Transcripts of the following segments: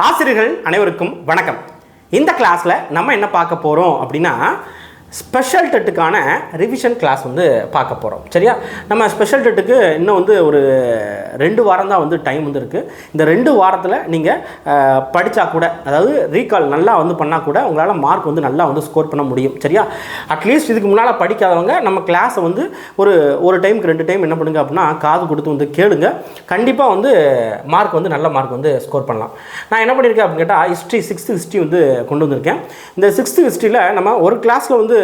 ஆசிரியர்கள் அனைவருக்கும் வணக்கம். இந்த கிளாஸில் நம்ம என்ன பார்க்க போகிறோம் அப்படின்னா ஸ்பெஷல் டெட்டுக்கான ரிவிஷன் கிளாஸ் வந்து பார்க்க போகிறோம். சரியா, நம்ம ஸ்பெஷல் டெட்டுக்கு இன்னும் வந்து ஒரு 2 வாரம் தான் வந்து டைம் வந்து இருக்குது. இந்த 2 வாரத்தில் நீங்கள் படித்தா கூட, அதாவது ரீகால் நல்லா வந்து பண்ணால் கூட உங்களால் மார்க் வந்து நல்லா வந்து ஸ்கோர் பண்ண முடியும். சரியா, அட்லீஸ்ட் இதுக்கு முன்னால் படிக்காதவங்க நம்ம கிளாஸை வந்து ஒரு டைமுக்கு 2 டைம் என்ன பண்ணுங்க அப்படின்னா காது கொடுத்து வந்து கேளுங்க. கண்டிப்பாக வந்து மார்க் வந்து நல்ல மார்க் வந்து ஸ்கோர் பண்ணலாம். நான் என்ன பண்ணியிருக்கேன் அப்படின்னு கேட்டால்6th ஹிஸ்ட்ரி வந்து கொண்டு வந்திருக்கேன். இந்த 6th ஹிஸ்ட்ரியில் நம்ம ஒரு கிளாஸில் வந்து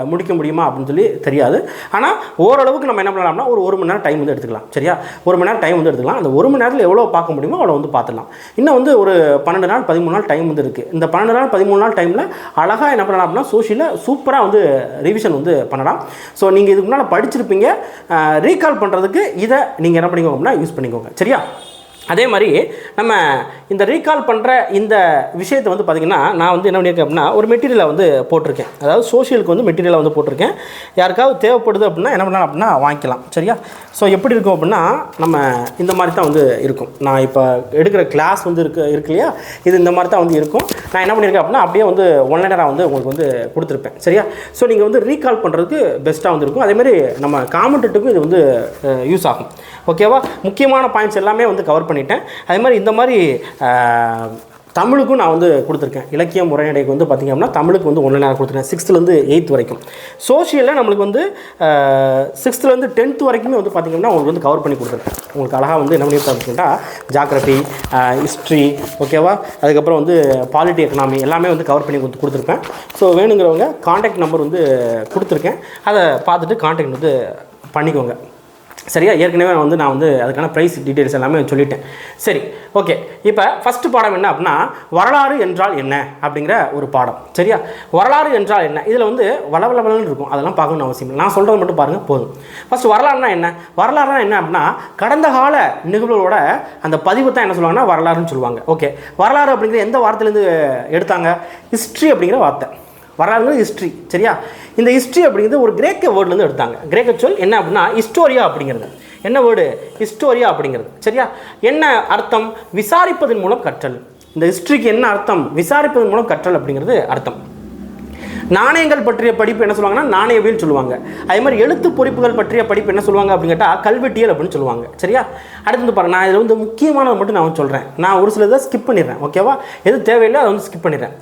முடிக்க முடியுமா அப்படின்னு சொல்லி தெரியாது. ஆனால் ஓரளவுக்கு நம்ம என்ன பண்ணலாம்னா ஒரு மணி நேரம் டைம் வந்து எடுத்துக்கலாம். சரியா, 1 மணி நேரம் டைம் வந்து எடுத்துக்கலாம். அந்த 1 மணி நேரத்தில் எவ்வளோ பார்க்க முடியுமோ அவ்வளோ வந்து பார்த்துக்கலாம். இன்னும் வந்து ஒரு 12 நாள் 13 நாள் டைம் வந்து இருக்குது. இந்த 12 நாள் 13 நாள் டைமில் அழகாக என்ன பண்ணலாம் அப்படின்னா சோஷியலில் சூப்பராக வந்து ரிவிஷன் வந்து பண்ணலாம். ஸோ நீங்கள் இதுக்கு முன்னால் படிச்சிருப்பீங்க, ரீகால் பண்ணுறதுக்கு இதை நீங்கள் என்ன பண்ணிக்கோங்க அப்படின்னா யூஸ் பண்ணிக்கோங்க. சரியா, அதே மாதிரி நம்ம இந்த ரீகால் பண்ணுற இந்த விஷயத்தை வந்து பார்த்திங்கன்னா நான் வந்து என்ன பண்ணியிருக்கேன் அப்படின்னா ஒரு மெட்டீரியலை வந்து போட்டிருக்கேன். அதாவது சோஷியலுக்கு வந்து மெட்டீரியலை வந்து போட்டிருக்கேன். யாருக்காவது தேவைப்படுது அப்படின்னா என்ன பண்ணலாம் அப்படின்னா வாங்கிக்கலாம். சரியா, ஸோ எப்படி இருக்கும் அப்படின்னா நம்ம இந்த மாதிரி தான் வந்து இருக்கும். நான் இப்போ எடுக்கிற கிளாஸ் வந்து இருக்கு இல்லையா, இது இந்த மாதிரி தான் வந்து இருக்கும். நான் என்ன பண்ணியிருக்கேன் அப்படின்னா அப்படியே வந்து ஒன்லைனராக வந்து உங்களுக்கு வந்து கொடுத்துருப்பேன். சரியா, ஸோ நீங்கள் வந்து ரீகால் பண்ணுறதுக்கு பெஸ்ட்டாக வந்து இருக்கும். அதேமாதிரி நம்ம காமெண்ட்டுக்கும் இது வந்து யூஸ் ஆகும். ஓகேவா, முக்கியமான பாயிண்ட்ஸ் எல்லாமே வந்து கவர் பண்ணிட்டேன். அதே மாதிரி இந்த மாதிரி தமிழுக்கும் நான் வந்து கொடுத்துருக்கேன். இலக்கியம் உரைநடைக்கு வந்து பார்த்திங்க அப்படின்னா தமிழுக்கு வந்து 1 நேரம் கொடுத்துருக்கேன். 6th 8th வரைக்கும். சோஷியலில் நம்மளுக்கு வந்து 6th 10th வரைக்குமே வந்து பார்த்திங்கன்னா உங்களுக்கு வந்து கவர் பண்ணி கொடுத்துருக்கேன். உங்களுக்கு அழகாக வந்து என்ன பண்ணியிருக்கா ஜாகிரபி, ஹிஸ்ட்ரி, ஓகேவா, அதுக்கப்புறம் வந்து பாலிட்டி, எக்கனாமி எல்லாமே வந்து கவர் பண்ணி கொடுத்துருப்பேன். ஸோ வேணுங்கிறவங்க காண்டாக்ட் நம்பர் வந்து கொடுத்துருக்கேன். அதை பார்த்துட்டு காண்டாக்ட் வந்து பண்ணிக்கோங்க. சரியா, ஏற்கனவே நான் வந்து அதுக்கான ப்ரைஸ் டீட்டெயில்ஸ் எல்லாமே சொல்லிட்டேன். சரி, ஓகே. இப்போ ஃபஸ்ட்டு பாடம் என்ன அப்படின்னா வரலாறு என்றால் என்ன அப்படிங்கிற ஒரு பாடம். சரியா, வரலாறு என்றால் என்ன, இதில் வந்து வளவளன்னு இருக்கும், அதெல்லாம் பார்க்கணும்னு அவசியம் இல்லை. நான் சொல்கிறது மட்டும் பாருங்கள் போதும். ஃபஸ்ட்டு வரலாறுனா என்ன, வரலாறுனா என்ன அப்படின்னா கடந்த கால நிகழ்வுகளோட அந்த பதிவு தான் என்ன சொல்லுவாங்கன்னா வரலாறுன்னு சொல்லுவாங்க. ஓகே, வரலாறு அப்படிங்கிற எந்த வார்த்தையிலேருந்து எடுத்தாங்க, ஹிஸ்ட்ரி அப்படிங்கிற வார்த்தை. வரலாறுங்கிறது ஹிஸ்ட்ரி. சரியா, இந்த ஹிஸ்ட்ரி அப்படிங்கிறது ஒரு கிரேக்க வேர்ட்லேருந்து எடுத்தாங்க. கிரேக்க சொல் என்ன அப்படின்னா ஹிஸ்டோரியா அப்படிங்கிறது. என்ன வேர்டு, ஹிஸ்டோரியா அப்படிங்கிறது. சரியா, என்ன அர்த்தம், விசாரிப்பதன் மூலம் கற்றல். இந்த ஹிஸ்ட்ரிக்கு என்ன அர்த்தம், விசாரிப்பதன் மூலம் கற்றல் அப்படிங்கிறது அர்த்தம். நாணயங்கள் பற்றிய படிப்பு என்ன சொல்லுவாங்கன்னா நாணயவியல் சொல்லுவாங்க. அதே மாதிரி எழுத்து பொறிப்புகள் பற்றிய படிப்பு என்ன சொல்லுவாங்க அப்படின்னு கேட்டால் கல்வெட்டியல் அப்படின்னு சொல்லுவாங்க. சரியா, அடுத்து பாருங்கள், நான் இதில் வந்து முக்கியமானதை மட்டும் நான் சொல்கிறேன். நான் ஒரு சில இதை ஸ்கிப் பண்ணிடுறேன். ஓகேவா, எது தேவையில்லை அதை வந்து ஸ்கிப் பண்ணிடுறேன்.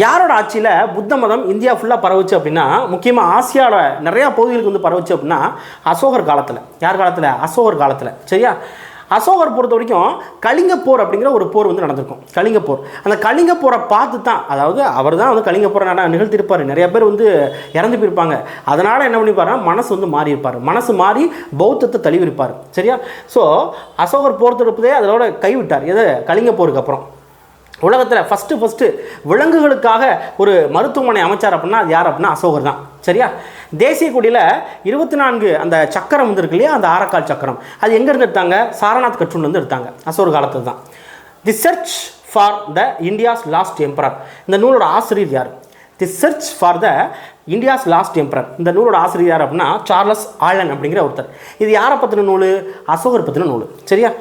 யாரோட ஆட்சியில் புத்த மதம் இந்தியா ஃபுல்லாக பரவுச்சு அப்படின்னா முக்கியமாக ஆசியாவில் நிறையா பகுதிகளுக்கு வந்து பரவுச்சு அப்படின்னா அசோகர் காலத்தில். யார் காலத்தில், அசோகர் காலத்தில். சரியா, அசோகர் பொறுத்த வரைக்கும் கலிங்க போர் அப்படிங்கிற ஒரு போர் வந்து நடந்திருக்கும். கலிங்க போர், அந்த கலிங்க போரை பார்த்து தான், அதாவது அவர் தான் வந்து கலிங்க போரை நிகழ்த்திருப்பார். நிறைய பேர் வந்து இறந்து போயிருப்பாங்க. அதனால் என்ன பண்ணிப்பாருன்னா மனசு வந்து மாறி இருப்பார். மனசு மாறி பௌத்தத்தை தழுவிருப்பார். சரியா, ஸோ அசோகர் போர் தொடுப்பதே அதோட கைவிட்டார். எது, கலிங்க போருக்கு அப்புறம். உலகத்தில் ஃபஸ்ட்டு விலங்குகளுக்காக ஒரு மருத்துவமனை அமைச்சார் அப்படின்னா அது யார் அப்படின்னா அசோகர் தான். சரியா, தேசிய கொடியில் 24 அந்த சக்கரம் வந்து இருக்கு இல்லையா, அந்த ஆரக்கால் சக்கரம், அது எங்கேருந்து எடுத்தாங்க, சாரநாத் கட்சூன்லேருந்து எடுத்தாங்க. அசோகர் காலத்தில் தான். தி search for the India's last emperor, இந்த நூலோட ஆசிரியர் யார், தி search for the India's last emperor, இந்த நூலோட ஆசிரியர் யார் அப்படின்னா சார்லஸ் ஆலன் அப்படிங்கிற ஒருத்தர். இது யாரை பற்றின நூல், அசோகர் பற்றின நூல். சரியா,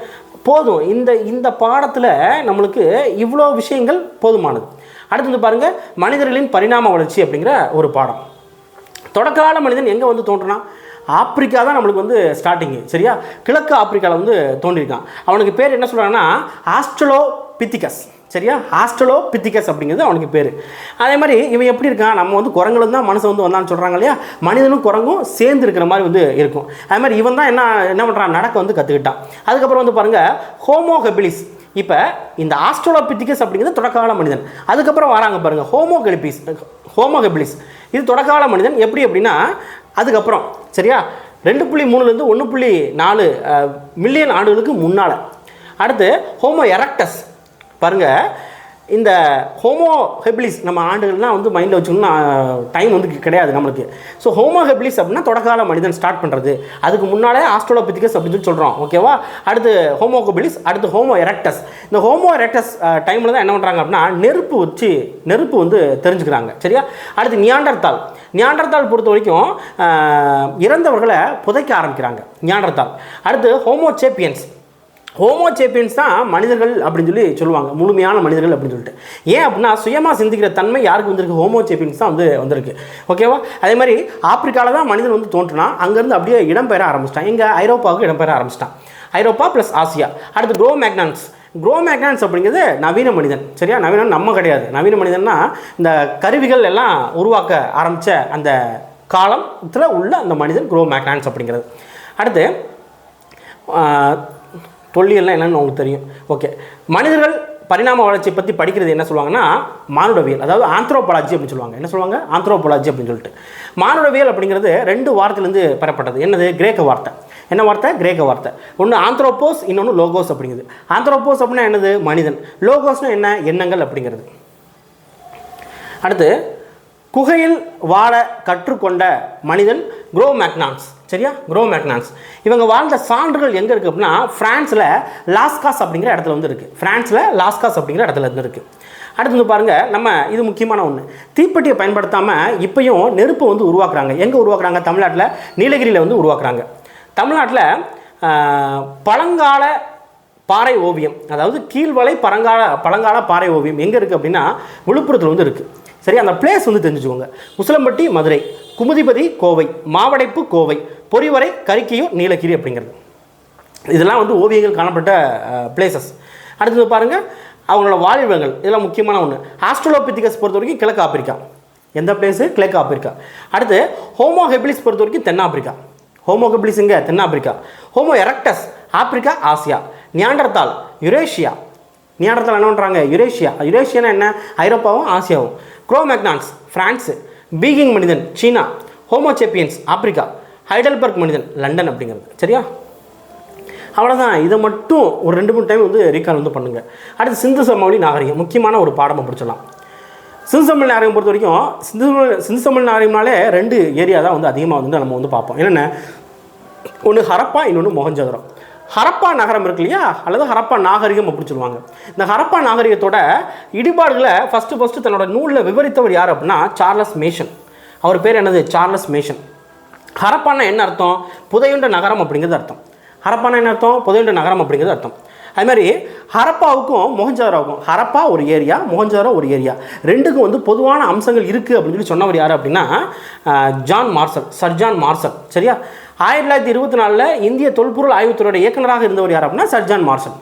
போதும். இந்த பாடத்தில் நம்மளுக்கு இவ்வளோ விஷயங்கள் போதுமானது. அடுத்து வந்து பாருங்கள், மனிதர்களின் பரிணாம வளர்ச்சி அப்படிங்கிற ஒரு பாடம். தொடக்கால மனிதன் எங்கே வந்து தோன்றுனா, ஆப்பிரிக்கா தான் நம்மளுக்கு வந்து ஸ்டார்டிங்கு. சரியா, கிழக்கு ஆப்பிரிக்காவில் வந்து தோன்றியிருக்கான். அவனுக்கு பேர் என்ன சொல்கிறாங்கன்னா ஆஸ்ட்ரலோபித்திகஸ். சரியா, ஆஸ்ட்ரலோபித்திகஸ் அப்படிங்கிறது அவனுக்கு பேர். அதே மாதிரி இவன் எப்படி இருக்கான், நம்ம வந்து குரங்குல தான் மனுஷன் வந்து வந்தான்னு சொல்கிறாங்க இல்லையா, மனிதனும் குரங்கும் சேர்ந்து இருக்கிற மாதிரி வந்து இருக்கும். அதே மாதிரி இவன் தான் என்ன பண்ணுறான், நடக்க வந்து கற்றுக்கிட்டான். அதுக்கப்புறம் வந்து பாருங்கள் ஹோமோ ஹெபிலிஸ். இப்போ இந்த ஆஸ்ட்ரலோபித்திகஸ் அப்படிங்கிறது தொடக்கால மனிதன். அதுக்கப்புறம் வராங்க பாருங்கள் ஹோமோ ஹெபிலிஸ். இது தொடக்கால மனிதன். எப்படி அப்படின்னா அதுக்கப்புறம். சரியா, 2.3 1.4 மில்லியன் ஆண்டுகளுக்கு முன்னால். அடுத்து ஹோமோ எரக்டஸ். பாருங்கள், இந்த ஹோமோ ஹெபிலிஸ் நம்ம ஆண்டுகள்லாம் வந்து மைண்டில் வச்சுக்கணும்னா டைம் வந்து கிடையாது நம்மளுக்கு. ஸோ ஹோமோ ஹெபிலிஸ் அப்படின்னா தொடக்கால மனிதன் ஸ்டார்ட் பண்ணுறது. அதுக்கு முன்னாலே ஆஸ்ட்ரலோபித்திகஸ் அப்படின்னு சொல்லி சொல்கிறோம். ஓகேவா, அடுத்து ஹோமோ ஹெபிலிஸ், அடுத்து ஹோமோ எரக்டஸ். இந்த ஹோமோ எரக்டஸ் டைமில் தான் என்ன பண்ணுறாங்க அப்படின்னா நெருப்பு வந்து தெரிஞ்சுக்கிறாங்க. சரியா, அடுத்து நியாண்டர்தால் பொறுத்த வரைக்கும் இறந்தவர்களை புதைக்க ஆரம்பிக்கிறாங்க, நியாண்டர்தால். அடுத்து ஹோமோ சேப்பியன்ஸ். ஹோமோசேப்பியன்ஸ் தான் மனிதர்கள் அப்படின்னு சொல்லி சொல்லுவாங்க, முழுமையான மனிதர்கள் அப்படின்னு சொல்லிட்டு. ஏன் அப்படின்னா சுயமாக சிந்திக்கிற தன்மை யாருக்கு வந்திருக்கு? ஹோமோசேப்பியன்ஸ் தான் வந்திருக்கு. ஓகேவா? அதே மாதிரி ஆப்பிரிக்காவில் தான் மனிதன் வந்து தோன்றுனா, அங்கேருந்து அப்படியே இடம்பெயர ஆரம்பிச்சிட்டான். எங்கே? ஐரோப்பாவுக்கு இடம்பெயர ஆரம்பிச்சிட்டான். ஐரோப்பா ப்ளஸ் ஆசியா. அடுத்து குரோமேக்னான்ஸ் அப்படிங்கிறது நவீன மனிதன். சரியா? நவீனம் நம்ம கிடையாது. நவீன மனிதன்னா இந்த கருவிகள் எல்லாம் உருவாக்க ஆரம்பித்த அந்த காலத்தில் உள்ள அந்த மனிதன் குரோமேக்னான்ஸ் அப்படிங்கிறது. அடுத்து தொல்லியல்லாம் என்னென்னு உங்களுக்கு தெரியும். ஓகே, மனிதர்கள் பரிணாம வளர்ச்சியை பற்றி படிக்கிறது என்ன சொல்லுவாங்கன்னா மானுடவியல், அதாவது ஆந்த்ரோபாலஜி அப்படின்னு சொல்லுவாங்க. என்ன சொல்லுவாங்க? ஆந்த்ரோபாலஜி அப்படின்னு சொல்லிட்டு. மானுடவியல் அப்படிங்கிறது 2 வார்த்தையிலேருந்து பெறப்பட்டது. என்னது? கிரேக்க வார்த்தை. என்ன வார்த்தை? கிரேக்க வார்த்தை. ஒன்று ஆந்த்ரோபோஸ், இன்னொன்று லோகோஸ் அப்படிங்கிறது. ஆந்த்ரோபோஸ் அப்படின்னா என்னது? மனிதன். லோகோஸ்னால் என்ன? எண்ணங்கள் அப்படிங்கிறது. அடுத்து குகையில் வாழ கற்றுக்கொண்ட மனிதன் குரோமேக்னான்ஸ். சரியா? குரோமேக்னான்ஸ். இவங்க வாழ்ந்த சான்றுகள் எங்கே இருக்குது அப்படின்னா ஃப்ரான்ஸில் லாஸ்காஸ் அப்படிங்கிற இடத்துல வந்து இருக்குது. ஃப்ரான்ஸில் லாஸ்காஸ் அப்படிங்கிற இடத்துல இருந்து இருக்குது. அடுத்து வந்து பாருங்கள், நம்ம இது முக்கியமான ஒன்று, தீப்பெட்டியை பயன்படுத்தாமல் இப்போயும் நெருப்பை வந்து உருவாக்குறாங்க. எங்கே உருவாக்குறாங்க? தமிழ்நாட்டில் நீலகிரியில் வந்து உருவாக்குறாங்க. தமிழ்நாட்டில் பழங்கால பாறை ஓவியம், அதாவது கீழ்வலை பழங்கால பாறை ஓவியம் எங்கே இருக்குது அப்படின்னா விழுப்புரத்தில் வந்து இருக்குது. சரி, அந்த பிளேஸ் வந்து தெரிஞ்சுக்கோங்க. உசிலம்பட்டி மதுரை, குமுதிபதி கோவை, மாவடைப்பு கோவை, பொறிவரை கரிக்கையூர் நீலகிரி அப்படிங்கிறது. இதெல்லாம் வந்து ஓவியங்கள் காணப்பட்ட பிளேசஸ். அடுத்தது பாருங்கள் அவங்களோட வாழ்விடங்கள். இதெல்லாம் முக்கியமான ஒன்று. ஆஸ்ட்ரலோபித்திகஸ் பொறுத்த வரைக்கும் கிழக்கு ஆப்பிரிக்கா. எந்த பிளேஸு? கிழக்கு ஆப்பிரிக்கா. அடுத்து ஹோமோ ஹெபிலிஸ் பொறுத்த வரைக்கும் தென்னாப்பிரிக்கா. ஹோமோ ஹெபிலிஸ் எங்கே? தென்னாப்பிரிக்கா. Homo erectus Africa Asia. Neanderthal Eurasia. Neanderthal என்ன பண்ணுறாங்க? யுரேஷியானா என்ன? ஐரோப்பாவும் ஆசியாவும். Cro-Magnons France. பீகிங் மனிதன் சீனா. Homo sapiens Africa. ஹைடல்பர்க் மனிதன் லண்டன் அப்படிங்கிறது. சரியா? அவ்வளோதான். இதை மட்டும் ஒரு 2-3 டைம் வந்து ரீகால் வந்து பண்ணுங்கள். அடுத்து சிந்து சமவெளி நாகரிகம், முக்கியமான ஒரு பாடமாக பிடிச்சலாம். சிந்து சமவெளி நாகரிகம் பொறுத்த வரைக்கும் சிந்து சமவெளி நாகரிகம்னாலே 2 ஏரியா தான் வந்து அதிகமாக வந்து நம்ம வந்து பார்ப்போம். என்னென்ன? ஒன்று ஹரப்பா, இன்னொன்று மொஹஞ்சதாரோ. ஹரப்பா நகரம் இருக்கு இல்லையா, அல்லது ஹரப்பா நாகரிகம் அப்படின்னு சொல்லுவாங்க. இந்த ஹரப்பா நாகரிகத்தோட இடிபாடுகளை ஃபஸ்ட்டு தன்னோட நூலில் விவரித்தவர் யார் அப்படின்னா சார்லஸ் மேஷன். அவர் பேர் என்னது? சார்லஸ் மேஷன். ஹரப்பானா என்ன அர்த்தம்? புதையுண்ட நகரம் அப்படிங்கிறது அர்த்தம். ஹரப்பானா என்ன அர்த்தம்? புதையுண்ட நகரம் அப்படிங்கிறது அர்த்தம். அதுமாதிரி ஹரப்பாவுக்கும் மொஹஞ்சதாரோவுக்கும், ஹரப்பா ஒரு ஏரியா, மொஹஞ்சதாரோ ஒரு ஏரியா, 2க்கும் வந்து பொதுவான அம்சங்கள் இருக்குது அப்படின்னு சொல்லி சொன்னவர் யார் அப்படின்னா சர் ஜான் மார்சல். சரியா? 1924 இந்திய தொல்பொருள் ஆய்வுத்துறையோட இயக்குநராக இருந்தவர் யார் அப்படின்னா சர் ஜான் மார்சல்.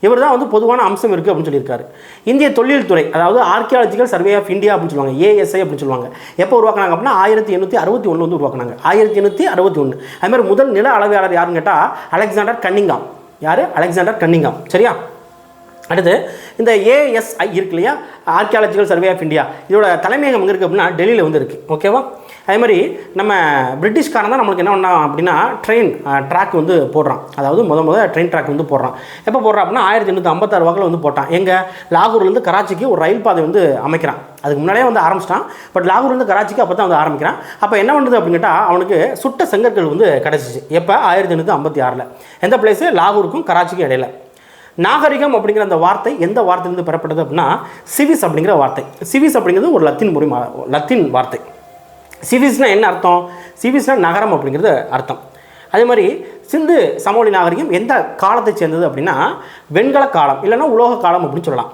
இவர் தான் வந்து பொதுவான அம்சம் இருக்குது அப்படின்னு சொல்லியிருக்காரு. இந்திய தொல்லியல் துறை, அதாவது ஆர்கியாலஜிக்கல் சர்வே ஆஃப் இந்தியா அப்படின்னு சொல்லுவாங்க, ASI அப்படின்னு சொல்லுவாங்க. எப்போ உருவாக்குனாங்க அப்படின்னா 1861 வந்து உருவாக்குனாங்க. 1861. அதுமாதிரி முதல் நில அளவையாளர் யாருன்னு கேட்டால் அலெக்சாண்டர் கன்னிங்காம். யார்? Alexander Cunningham. சரியா? அடுத்து இந்த ASI இருக்கு இல்லையா, ஆர்கியாலஜிக்கல் சர்வே ஆஃப் இந்தியா, இதோட தலைமையகம் எங்கே இருக்குது அப்படின்னா டெல்லியில் வந்து இருக்குது. ஓகேவா? அதே மாதிரி நம்ம பிரிட்டிஷ்காரன் தான் நம்மளுக்கு என்ன பண்ணான் அப்படின்னா ட்ரெயின் ட்ராக் வந்து போடுறான். அதாவது முதல் ட்ரெயின் ட்ராக் வந்து போடுறான். எப்போ போடுறான் அப்படின்னா 1856 வாக்கில் வந்து போட்டான். எங்கே? லாகூர்லேருந்து கராச்சிக்கு ஒரு ரயில் பாதை வந்து அமைக்கிறான். அதுக்கு முன்னாடியே வந்து ஆரம்பிச்சிட்டான். பட் லாகூர்லேருந்து கராச்சிக்கு அப்போ தான் வந்து ஆரம்பிக்கிறான். அப்போ என்ன பண்ணுறது அப்படின்னு கேட்டால் அவனுக்கு சுட்ட செங்கற்கள் வந்து கிடச்சிச்சு. எப்போ? 1856. எந்த பிளேஸு? லாகூருக்கும் கராச்சிக்கும் இடையில. நாகரிகம் அப்படிங்கிற அந்த வார்த்தை எந்த வார்த்தையிலிருந்து பெறப்பட்டது அப்படின்னா சிவிஸ் அப்படிங்கிற வார்த்தை. சிவிஸ் அப்படிங்கிறது ஒரு லத்தீன் வார்த்தை. சிவிஸ்னால் என்ன அர்த்தம்? சிவிஸ்னால் நகரம் அப்படிங்கிறது அர்த்தம். அதே மாதிரி சிந்து சமவெளி நாகரிகம் எந்த காலத்தை சேர்ந்தது அப்படின்னா வெண்கல காலம், இல்லைன்னா உலோக காலம் அப்படின்னு சொல்லலாம்.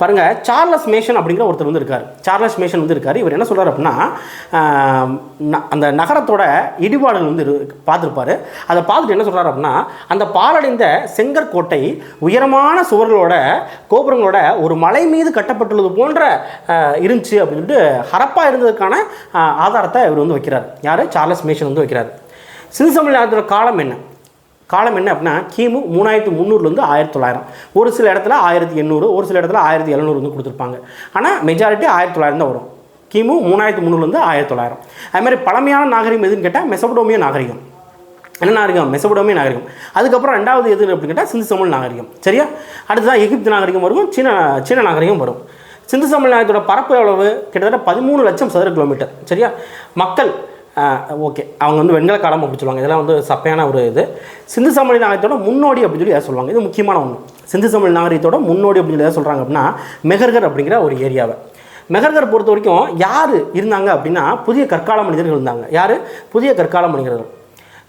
பாருங்கள், சார்லஸ் மேஷன் அப்படிங்கிற ஒருத்தர் வந்து இருக்கார். சார்லஸ் மேஷன் வந்து இருக்கார். இவர் என்ன சொல்கிறார் அப்படின்னா அந்த நகரத்தோட இடிபாடுகள் வந்து பார்த்துருப்பார். அதை பார்த்துட்டு என்ன சொல்கிறார் அப்படின்னா அந்த பாலடைந்த செங்கற்கோட்டை உயரமான சுவர்களோட கோபுரங்களோட ஒரு மலை மீது கட்டப்பட்டுள்ளது போன்ற இருந்துச்சு அப்படின்னு சொல்லிட்டு ஹரப்பா இருந்ததுக்கான ஆதாரத்தை இவர் வந்து வைக்கிறார். யார்? சார்லஸ் மேஷன் வந்து வைக்கிறார். சிந்து சமவெளி நாகரிகத்தோட காலம் என்ன அப்படின்னா கிமு 3300 1900. ஒரு சில இடத்துல 1800, ஒரு சில இடத்துல 1700 வந்து கொடுத்துருப்பாங்க. ஆனால் மெஜாரிட்டி 1900 தான் வரும். கிமு 3300 1900. அதுமாதிரி பழமையான நாகரிகம் எதுன்னு கேட்டால் மெசபடோமிய நாகரிகம். என்ன நாகரிகம்? மெசபடோமிய நாகரிகம். அதுக்கப்புறம் 2வது எது அப்படின்னு கேட்டால் சிந்து சமவெளி நாகரிகம். சரியா? அடுத்ததான் எகிப்து நாகரிகம் வரும், சீன நாகரிகம் வரும். சிந்து சமவெளி நாகரிகத்தோட பரப்பு எவ்வளவு? கிட்டத்தட்ட 13 லட்சம் சதுர கிலோமீட்டர். சரியா? மக்கள் ஓகே, அவங்க வந்து வெண்கல காலம் அப்படி சொல்லுவாங்க. இதெல்லாம் வந்து சப்பையான ஒரு இது. சிந்து சமவெளி நாகரிகத்தோட முன்னோடி அப்படின்னு சொல்லி சொல்லுவாங்க. இது முக்கியமான ஒன்று. சிந்து சமவெளி நாகரிகத்தோட முன்னோடி அப்படின்னு சொல்லி சொல்கிறாங்க அப்படின்னா மெஹர்கர் அப்படிங்கிற ஒரு ஏரியாவை. மெஹர்கர் பொறுத்த வரைக்கும் யார் இருந்தாங்க அப்படின்னா புதிய கற்கால மனிதர்கள் இருந்தாங்க. யார்? புதிய கற்கால மனிதர்கள்.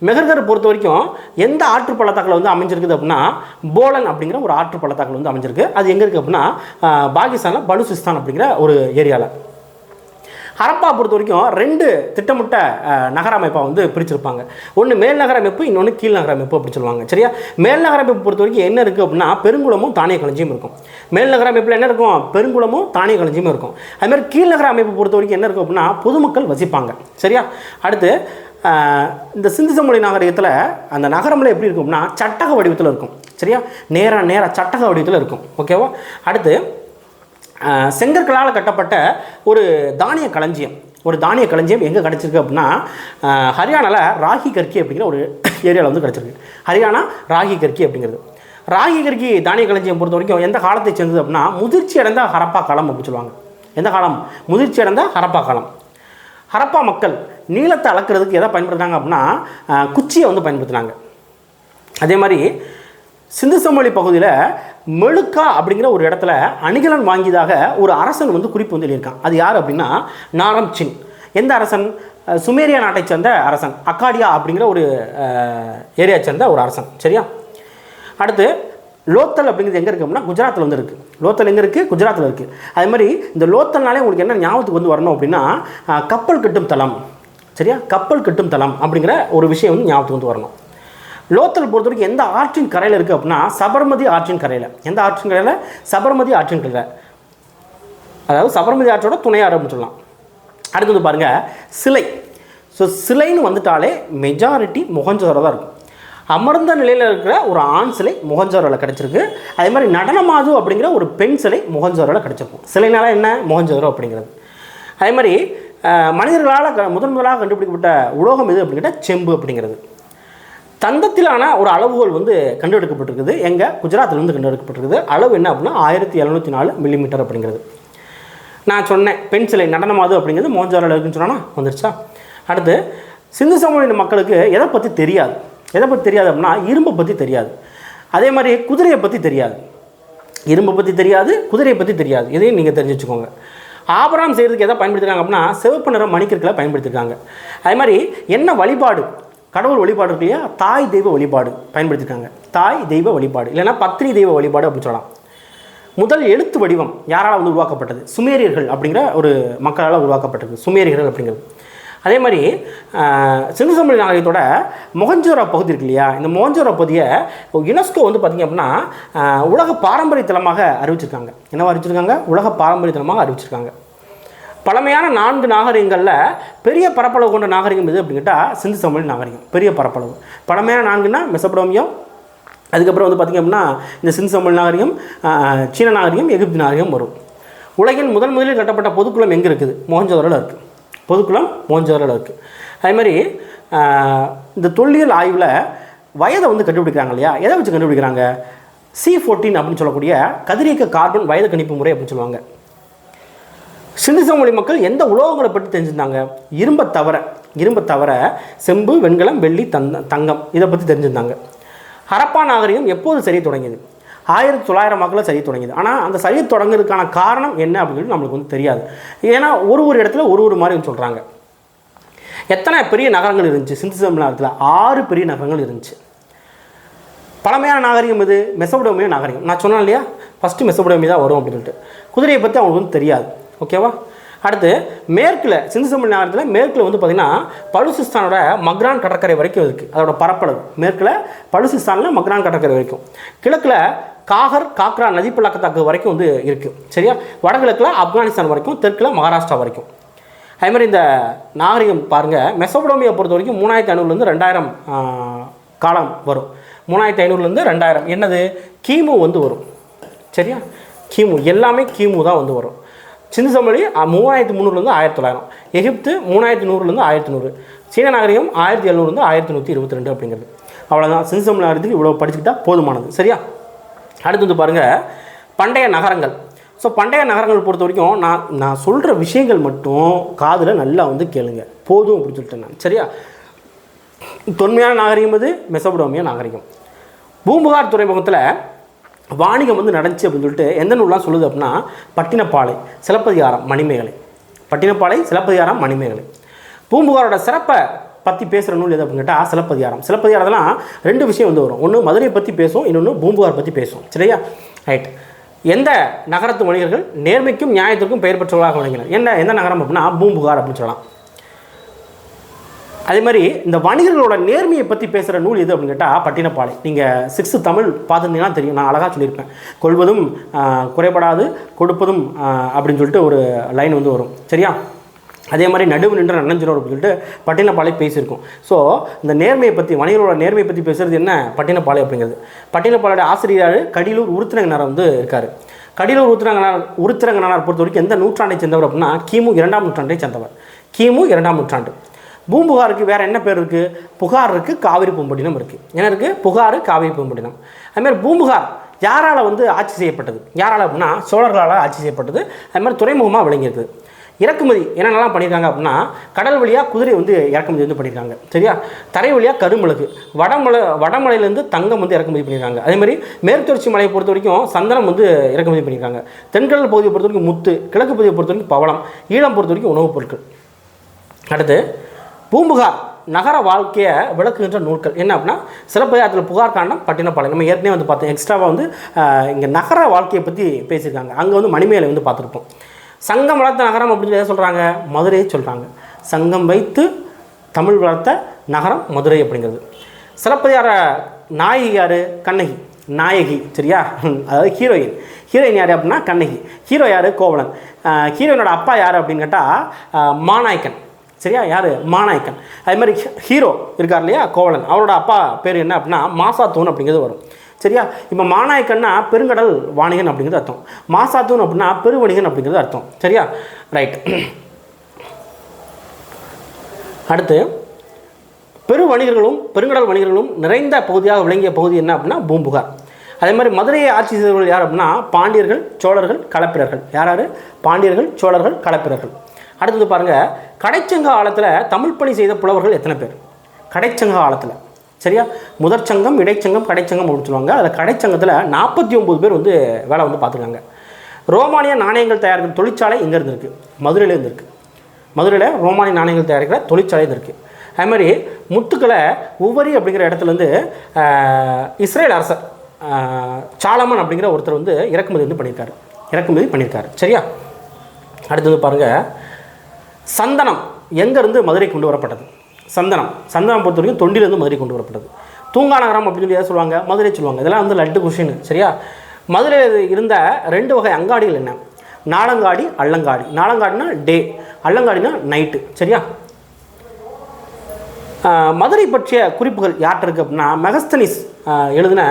மெஹர்கர் பொறுத்த வரைக்கும் எந்த ஆற்று பள்ளத்தாக்கில் வந்து அமைஞ்சிருக்குது அப்படின்னா போலன் அப்படிங்கிற ஒரு ஆற்று பள்ளத்தாக்கில் வந்து அமைஞ்சிருக்கு. அது எங்கே இருக்குது அப்படின்னா பாகிஸ்தானில் பலுசிஸ்தான் அப்படிங்கிற ஒரு ஏரியாவில். ஹரப்பா பொறுத்த வரைக்கும் 2 திட்டமிட்ட நகர அமைப்பாக வந்து பிரிச்சிருப்பாங்க. ஒன்று மேல் நகர அமைப்பு, இன்னொன்று கீழ் நகர அமைப்பு அப்படின்னு சொல்லுவாங்க. சரியா, மேல் நகர அமைப்பு பொறுத்த வரைக்கும் என்ன இருக்குது அப்படின்னா பெருங்குளமும் தானிய களஞ்சியும் இருக்கும். மேல் நகர அமைப்பில் என்ன இருக்கும்? பெருங்குளமும் தானிய களஞ்சியும் இருக்கும். அதுமாதிரி கீழ் நகர அமைப்பு பொறுத்த வரைக்கும் என்ன இருக்கும் அப்படின்னா பொதுமக்கள் வசிப்பாங்க. சரியா, அடுத்து இந்த சிந்து சமவெளி நாகரிகத்தில் அந்த நகரமில் எப்படி இருக்கும் அப்படின்னா சட்டக வடிவத்தில் இருக்கும். சரியா, நேராக சட்டக வடிவத்தில் இருக்கும். ஓகேவா, அடுத்து செங்கற்களால் கட்டப்பட்ட ஒரு தானிய களஞ்சியம் எங்கே கிடச்சிருக்கு அப்படின்னா ஹரியானாவில் ராகி கர்கி அப்படிங்கிற ஒரு ஏரியாவில் வந்து கிடச்சிருக்கு. ஹரியானா ராகி கர்கி அப்படிங்கிறது. ராகி கர்கி தானிய களஞ்சியம் பொறுத்த வரைக்கும் எந்த காலத்தை சேர்ந்தது அப்படின்னா முதிர்ச்சி அடைந்த ஹரப்பா காலம் அப்படின்னு சொல்லுவாங்க. எந்த காலம்? முதிர்ச்சி அடைந்த ஹரப்பா காலம். ஹரப்பா மக்கள் நீளத்தை அளக்கிறதுக்கு எதை பயன்படுத்துனாங்க அப்படின்னா குச்சியை வந்து பயன்படுத்தினாங்க. அதே மாதிரி சிந்து சமவெளி பகுதியில் மெழுக்கா அப்படிங்கிற ஒரு இடத்துல அணிகலன் வாங்கியதாக ஒரு அரசன் வந்து குறிப்பு வந்து எழுதியிருக்கான். அது யார் அப்படின்னா நாரம்சின். எந்த அரசன்? சுமேரியா நாட்டை சேர்ந்த அரசன், அக்காடியா அப்படிங்கிற ஒரு ஏரியா சேர்ந்த ஒரு அரசன். சரியா, அடுத்து லோத்தல் அப்படிங்கிறது எங்கே இருக்குது அப்படின்னா குஜராத்தில் வந்து இருக்குது. லோத்தல் எங்கே இருக்குது? குஜராத்தில் இருக்குது. அதே மாதிரி இந்த லோத்தல்னாலே உங்களுக்கு என்ன ஞாபகத்துக்கு வந்து வரணும் அப்படின்னா கப்பல் கட்டும் தளம். சரியா, கப்பல் கட்டும் தளம் அப்படிங்கிற ஒரு விஷயம் வந்து ஞாபகத்துக்கு வந்து வரணும். லோத்தல் பொறுத்த வரைக்கும் எந்த ஆற்றின் கரையில் இருக்குது அப்படின்னா சபர்மதி ஆற்றின் கரையில். எந்த ஆற்றின் கரையில்? சபர்மதி ஆற்றின் கரையில். அதாவது சபர்மதி ஆற்றோட துணையாறு அப்படின்னு சொல்லலாம். அடுத்து வந்து பாருங்கள் சிலை. ஸோ சிலைன்னு வந்துட்டாலே மெஜாரிட்டி மொஹஞ்சதாரோ தான் இருக்கும். அமர்ந்த நிலையில் இருக்கிற ஒரு ஆண் சிலை மொஹஞ்சதாரோவில் கிடச்சிருக்கு. அதே மாதிரி நடனமாது அப்படிங்கிற ஒரு பெண் சிலை மொஹஞ்சதாரோவில் கிடச்சிருக்கும். சிலைனால என்ன? மொஹஞ்சதாரோ அப்படிங்கிறது. அதே மாதிரி மனிதர்களால் முதலாக கண்டுபிடிக்கப்பட்ட உலோகம் எது அப்படின்னு கேட்டால் செம்பு அப்படிங்கிறது. தந்தத்திலான ஒரு அளவுகோல் வந்து கண்டெடுக்கப்பட்டிருக்குது. எங்கே? குஜராத்திலேருந்து கண்டெடுக்கப்பட்டிருக்குது. அளவு என்ன அப்படின்னா 1704 மில்லிமீட்டர் அப்படிங்கிறது. நான் சொன்னேன் பெண் சிலை நடனமாது அப்படிங்கிறது மொஹஞ்சதாரோவில் இருக்குன்னு சொன்னால் வந்துருச்சா? அடுத்து சிந்து சமவெளி மக்களுக்கு எதை பற்றி தெரியாது அப்படின்னா இரும்பை பற்றி தெரியாது. அதே மாதிரி குதிரையை பற்றி தெரியாது. இரும்பை பற்றி தெரியாது, குதிரையை பற்றி தெரியாது. இதையும் நீங்கள் தெரிஞ்சு வச்சுக்கோங்க. ஆபரணம் செய்கிறதுக்கு எதை பயன்படுத்திருக்காங்க அப்படின்னா சிவப்பு நிற மணிக்கற்களை பயன்படுத்தியிருக்காங்க. அதே மாதிரி என்ன வழிபாடு, கடவுள் வழிபாடு இருக்கு இல்லையா, தாய் தெய்வ வழிபாடு பயன்படுத்தியிருக்காங்க. தாய் தெய்வ வழிபாடு இல்லைன்னா பத்னி தெய்வ வழிபாடு அப்படின்னு சொல்லலாம். முதல் எழுத்து வடிவம் யாரால் வந்து உருவாக்கப்பட்டது? சுமேரியர்கள் அப்படிங்கிற ஒரு மக்களால் உருவாக்கப்பட்டது சுமேரியர்கள் அப்படிங்கிறது. அதே மாதிரி சிந்து சமவெளி நாகரிகத்தோட மொஹஞ்சதாரோ பகுதி இருக்கு இல்லையா, இந்த மொஹஞ்சதாரோ பகுதியை யுனெஸ்கோ வந்து பார்த்திங்க அப்படின்னா உலக பாரம்பரிய தலமாக அறிவிச்சிருக்காங்க. என்னவா அறிவிச்சிருக்காங்க? உலக பாரம்பரிய தலமாக அறிவிச்சிருக்காங்க. பழமையான 4 நாகரிகங்களில் பெரிய பரப்பளவு கொண்ட நாகரிகம் எது அப்படின்னு கேட்டால் சிந்து சமவெளி நாகரிகம். பெரிய பரப்பளவு பழமையான 4ன்னா மெசபடோமியம், அதுக்கப்புறம் வந்து பார்த்திங்க அப்படின்னா இந்த சிந்து சமவெளி நாகரிகம், சீன நாகரிகம், எகிப்து நாகரிகம் வரும். உலகின் முதலில் கட்டப்பட்ட பொதுக்குளம் எங்கே இருக்குது? மொஹஞ்சதாரோவில் இருக்குது. பொதுக்குளம் மொஹஞ்சதாரோவில் இருக்குது. அதே மாதிரி இந்த தொல்லியல் ஆய்வில் வயதை வந்து கண்டுபிடிக்கிறாங்க இல்லையா, எதை வச்சு கண்டுபிடிக்கிறாங்க? C14 அப்படின்னு சொல்லக்கூடிய கதிரியக்க கார்பன் வயது கணிப்பு முறை அப்படின்னு சொல்லுவாங்க. சிந்து சமவெளி மக்கள் எந்த உலோகங்களை பற்றி தெரிஞ்சிருந்தாங்க? இரும்பை தவிர செம்பு, வெண்கலம், வெள்ளி, தங்கம் இதை பற்றி தெரிஞ்சிருந்தாங்க. ஹரப்பா நாகரிகம் எப்போது சரிய தொடங்கியது? 1900 வாக்கில் சரிய தொடங்கியது. ஆனால் அந்த சரிய தொடங்குறதுக்கான காரணம் என்ன அப்படின்னு நம்மளுக்கு வந்து தெரியாது. ஏன்னா ஒரு இடத்துல ஒரு மாதிரி சொல்கிறாங்க. எத்தனை பெரிய நகரங்கள் இருந்துச்சு சிந்து சமவெளி நாகரிகத்தில்? 6 பெரிய நகரங்கள் இருந்துச்சு. பழமையான நாகரிகம் இது மெசபடோமிய நாகரிகம். நான் சொன்னேன் இல்லையா, ஃபஸ்ட்டு மெசபடோமியா தான் வரும் அப்படின்னு சொல்லிட்டு. குதிரையை பற்றி அவங்களுக்கு வந்து தெரியாது. ஓகேவா, அடுத்து மேற்கில் சிந்து சமவெளி நாகரிகத்தில் மேற்கில் வந்து பார்த்திங்கன்னா பலுசிஸ்தானோட மக்ரான் கடற்கரை வரைக்கும் இருக்குது. அதோட பரப்பளவு மேற்கில் பலுசிஸ்தானில் மக்ரான் கடற்கரை வரைக்கும், கிழக்கில் காக்ரா நதி பள்ளத்தாக்கு வரைக்கும் வந்து இருக்குது. சரியா, வடகிழக்கில் ஆப்கானிஸ்தான் வரைக்கும், தெற்கில் மகாராஷ்டிரா வரைக்கும். அதே மாதிரி இந்த நாகரிகம் பாருங்கள், மெசபடோமியா பொறுத்த வரைக்கும் 3500 2000 காலம் வரும். 3500 2000 என்னது கிமு வந்து வரும். சரியா, கிமு எல்லாமே கிமு தான் வந்து வரும். சிந்து சமவெளி 3300 1900, எகிப்து 3100 1100, சீன நாகரிகம் 1700 1122 அப்படிங்கிறது. அவ்வளோதான். சிந்து சமவெளி நாகரிகத்துக்கு இவ்வளோ படிச்சுக்கிட்டால் போதுமானது. சரியா, அடுத்து வந்து பாருங்கள் பண்டைய நகரங்கள். ஸோ பண்டைய நகரங்கள் பொறுத்த வரைக்கும் நான் சொல்கிற விஷயங்கள் மட்டும் காதில் நல்லா வந்து கேளுங்க போதும் அப்படின்னு சொல்லிட்டு நான். சரியா, தொன்மையான நாகரிகம் அது மெசபடோமியா நாகரிகம். பூம்புகார் துறைமுகத்தில் வாணிகம் வந்து நடந்துச்சு அப்படின்னு சொல்லிட்டு எந்த நூல்லாம் சொல்லுது அப்படின்னா பட்டினப்பாலை, சிலப்பதிகாரம், மணிமேகலை. பட்டினப்பாலை, சிலப்பதிகாரம், மணிமேகலை. பூம்புகாரோட சிறப்பை பற்றி பேசுகிற நூல் எது அப்படின்னு கேட்டால் சிலப்பதிகாரம். சிலப்பதிகாரம்லாம் ரெண்டு விஷயம் வந்து வரும். ஒன்று மதுரையை பற்றி பேசும், இன்னொன்று பூம்புகார் பற்றி பேசும். சரியா? ரைட். எந்த நகரத்து வணிகர்கள் நேர்மைக்கும் நியாயத்திற்கும் பெயர் பெற்றவர்களாக விளங்கினர்? எந்த நகரம் அப்படின்னா பூம்புகார் அப்படின்னு சொல்லலாம். அதே மாதிரி இந்த வணிகர்களோட நேர்மையை பற்றி பேசுகிற நூல் எது அப்படின்னு கேட்டால் பட்டினப்பாலை. நீங்கள் 6th தமிழ் பார்த்துருந்தீங்கன்னா தெரியும், நான் அழகாக சொல்லியிருப்பேன். கொள்வதும் குறைபடாது, கொடுப்பதும் அப்படின்னு சொல்லிட்டு ஒரு லைன் வந்து வரும். சரியா? அதே மாதிரி நடுவு நின்ற நன்னஞ்சிரோர் அப்படின்னு சொல்லிட்டு பட்டினப்பாலை பேசியிருக்கோம். ஸோ இந்த நேர்மையை பற்றி, வணிகர்களோட நேர்மையை பற்றி பேசுகிறது என்ன? பட்டினப்பாலை அப்படிங்கிறது. பட்டினப்பாலையோட ஆசிரியர் கடலூர் உருத்திரங்கனார் வந்து இருக்கார். கடலூர் உருத்திரங்கனார் பொறுத்த வரைக்கும் எந்த நூற்றாண்டை சேர்ந்தவர் அப்படின்னா கிமு 2ஆம் நூற்றாண்டை சேர்ந்தவர். கிமு 2ஆம் நூற்றாண்டு. பூம்புகாருக்கு வேறு என்ன பேர் இருக்குது? புகார் இருக்குது, காவிரி பூம்பட்டினம் இருக்குது. என்ன இருக்குது? புகார், காவிரி பூம்பட்டினம். அதுமாதிரி பூம்புகார் யாரால் வந்து ஆட்சி செய்யப்பட்டது? யாரால் அப்படின்னா சோழர்களால் ஆட்சி செய்யப்பட்டது. அதுமாதிரி துறைமுகமாக விளங்கியிருக்குது. இறக்குமதி என்னென்னலாம் பண்ணியிருக்காங்க அப்படின்னா கடல் வழியாக குதிரை வந்து இறக்குமதி வந்து பண்ணியிருக்காங்க. சரியா? தரை வழியாக கருமிளகு, வடமலையிலேருந்து தங்கம் வந்து இறக்குமதி பண்ணியிருக்காங்க. அதேமாதிரி மேற்குத்தொடர்ச்சி மலையை பொறுத்த வரைக்கும் சந்தனம் வந்து இறக்குமதி பண்ணியிருக்காங்க. தென்கடல் பகுதியை பொறுத்த வரைக்கும் முத்து, கிழக்கு பகுதியை பொறுத்த வரைக்கும் பவளம், ஈழம் பொறுத்த வரைக்கும் உணவுப் பொருட்கள். அடுத்து பூம்புகார் நகர வாழ்க்கையை விளக்குகின்ற நூல்கள் என்ன அப்படின்னா சிலப்பதிகாரத்தில் புகார் காண்டம், பட்டினப்பாலை. நம்ம ஏற்கனவே வந்து பார்த்தோம். எக்ஸ்ட்ராவாக வந்து இங்கே நகர வாழ்க்கையை பற்றி பேசியிருக்காங்க. அங்கே வந்து மணிமேலை வந்து பார்த்துருப்போம். சங்கம் வளர்த்த நகரம் அப்படின்னு எதை சொல்கிறாங்க? மதுரையை சொல்கிறாங்க. சங்கம் வைத்து தமிழ் வளர்த்த நகரம் மதுரை அப்படிங்கிறது. சிலப்பதிகார நாயகி யார்? கண்ணகி. நாயகி. சரியா? அதாவது ஹீரோயின் யார் அப்படின்னா கண்ணகி. ஹீரோ யார்? கோவலன். ஹீரோயினோட அப்பா யார் அப்படின்னு கேட்டால் மாநாயக்கன். சரியா? யார்? மாநாயக்கன். அதே மாதிரி ஹீரோ இருக்கார் இல்லையா, கோவலன், அவரோட அப்பா பேர் என்ன அப்படின்னா மாசாத்தூன் அப்படிங்கிறது வரும். சரியா? இப்போ மாநாயக்கன்னா பெருங்கடல் வாணிகன் அப்படிங்கிறது அர்த்தம். மாசாத்தூன் அப்படின்னா பெருவணிகன் அப்படிங்கிறது அர்த்தம். சரியா? ரைட். அடுத்து பெருவணிகர்களும் பெருங்கடல் வணிகர்களும் நிறைந்த பகுதியாக விளங்கிய பகுதி என்ன அப்படின்னா பூம்புகார். அதே மாதிரி மதுரையை ஆட்சி செய்தவர்கள் யார் அப்படின்னா பாண்டியர்கள், சோழர்கள், களப்பிரர்கள். யார்? பாண்டியர்கள், சோழர்கள், களப்பிரர்கள். அடுத்தது பாருங்கள், கடைச்சங்க காலத்தில் தமிழ் பணி செய்த புலவர்கள் எத்தனை பேர்? கடைச்சங்க காலத்தில். சரியா? முதற்சங்கம், இடைச்சங்கம், கடைச்சங்கம் அப்படின்னு சொல்லுவாங்க. அதில் கடைச்சங்கத்தில் 49 பேர் வந்து வேலை வந்து பார்த்துருக்காங்க. ரோமானிய நாணயங்கள் தயாரிக்கிற தொழிற்சாலை எங்கே இருந்திருக்கு? மதுரையில் இருந்திருக்கு. மதுரையில் ரோமானிய நாணயங்கள் தயாரிக்கிற தொழிற்சாலை இருக்குது. அதுமாதிரி முத்துக்களை உவரி அப்படிங்கிற இடத்துலேருந்து இஸ்ரேல் அரசர் சாலமன் அப்படிங்கிற ஒருத்தர் வந்து இறக்குமதி பண்ணியிருக்காரு. சரியா? அடுத்தது பாருங்கள், சந்தனம் எங்கேருந்து மதுரை கொண்டு வரப்பட்டது? சந்தனம் பொறுத்த வரைக்கும் தொண்டிலிருந்து மதுரை கொண்டு வரப்பட்டது. தூங்கா நகரம் அப்படின்னு சொல்லி எதை சொல்லுவாங்க? மதுரை சொல்லுவாங்க. இதெல்லாம் வந்து லட்டு கொஷின். சரியா? மதுரையில் இருந்த 2 வகை அங்காடிகள் என்ன? நாளங்காடி, அல்லங்காடி. நாளங்காடினா டே, அல்லங்காடினா நைட்டு. சரியா? மதுரை பற்றிய குறிப்புகள் யார்கிட்ட இருக்குது அப்படின்னா மெகஸ்தனிஸ் எழுதின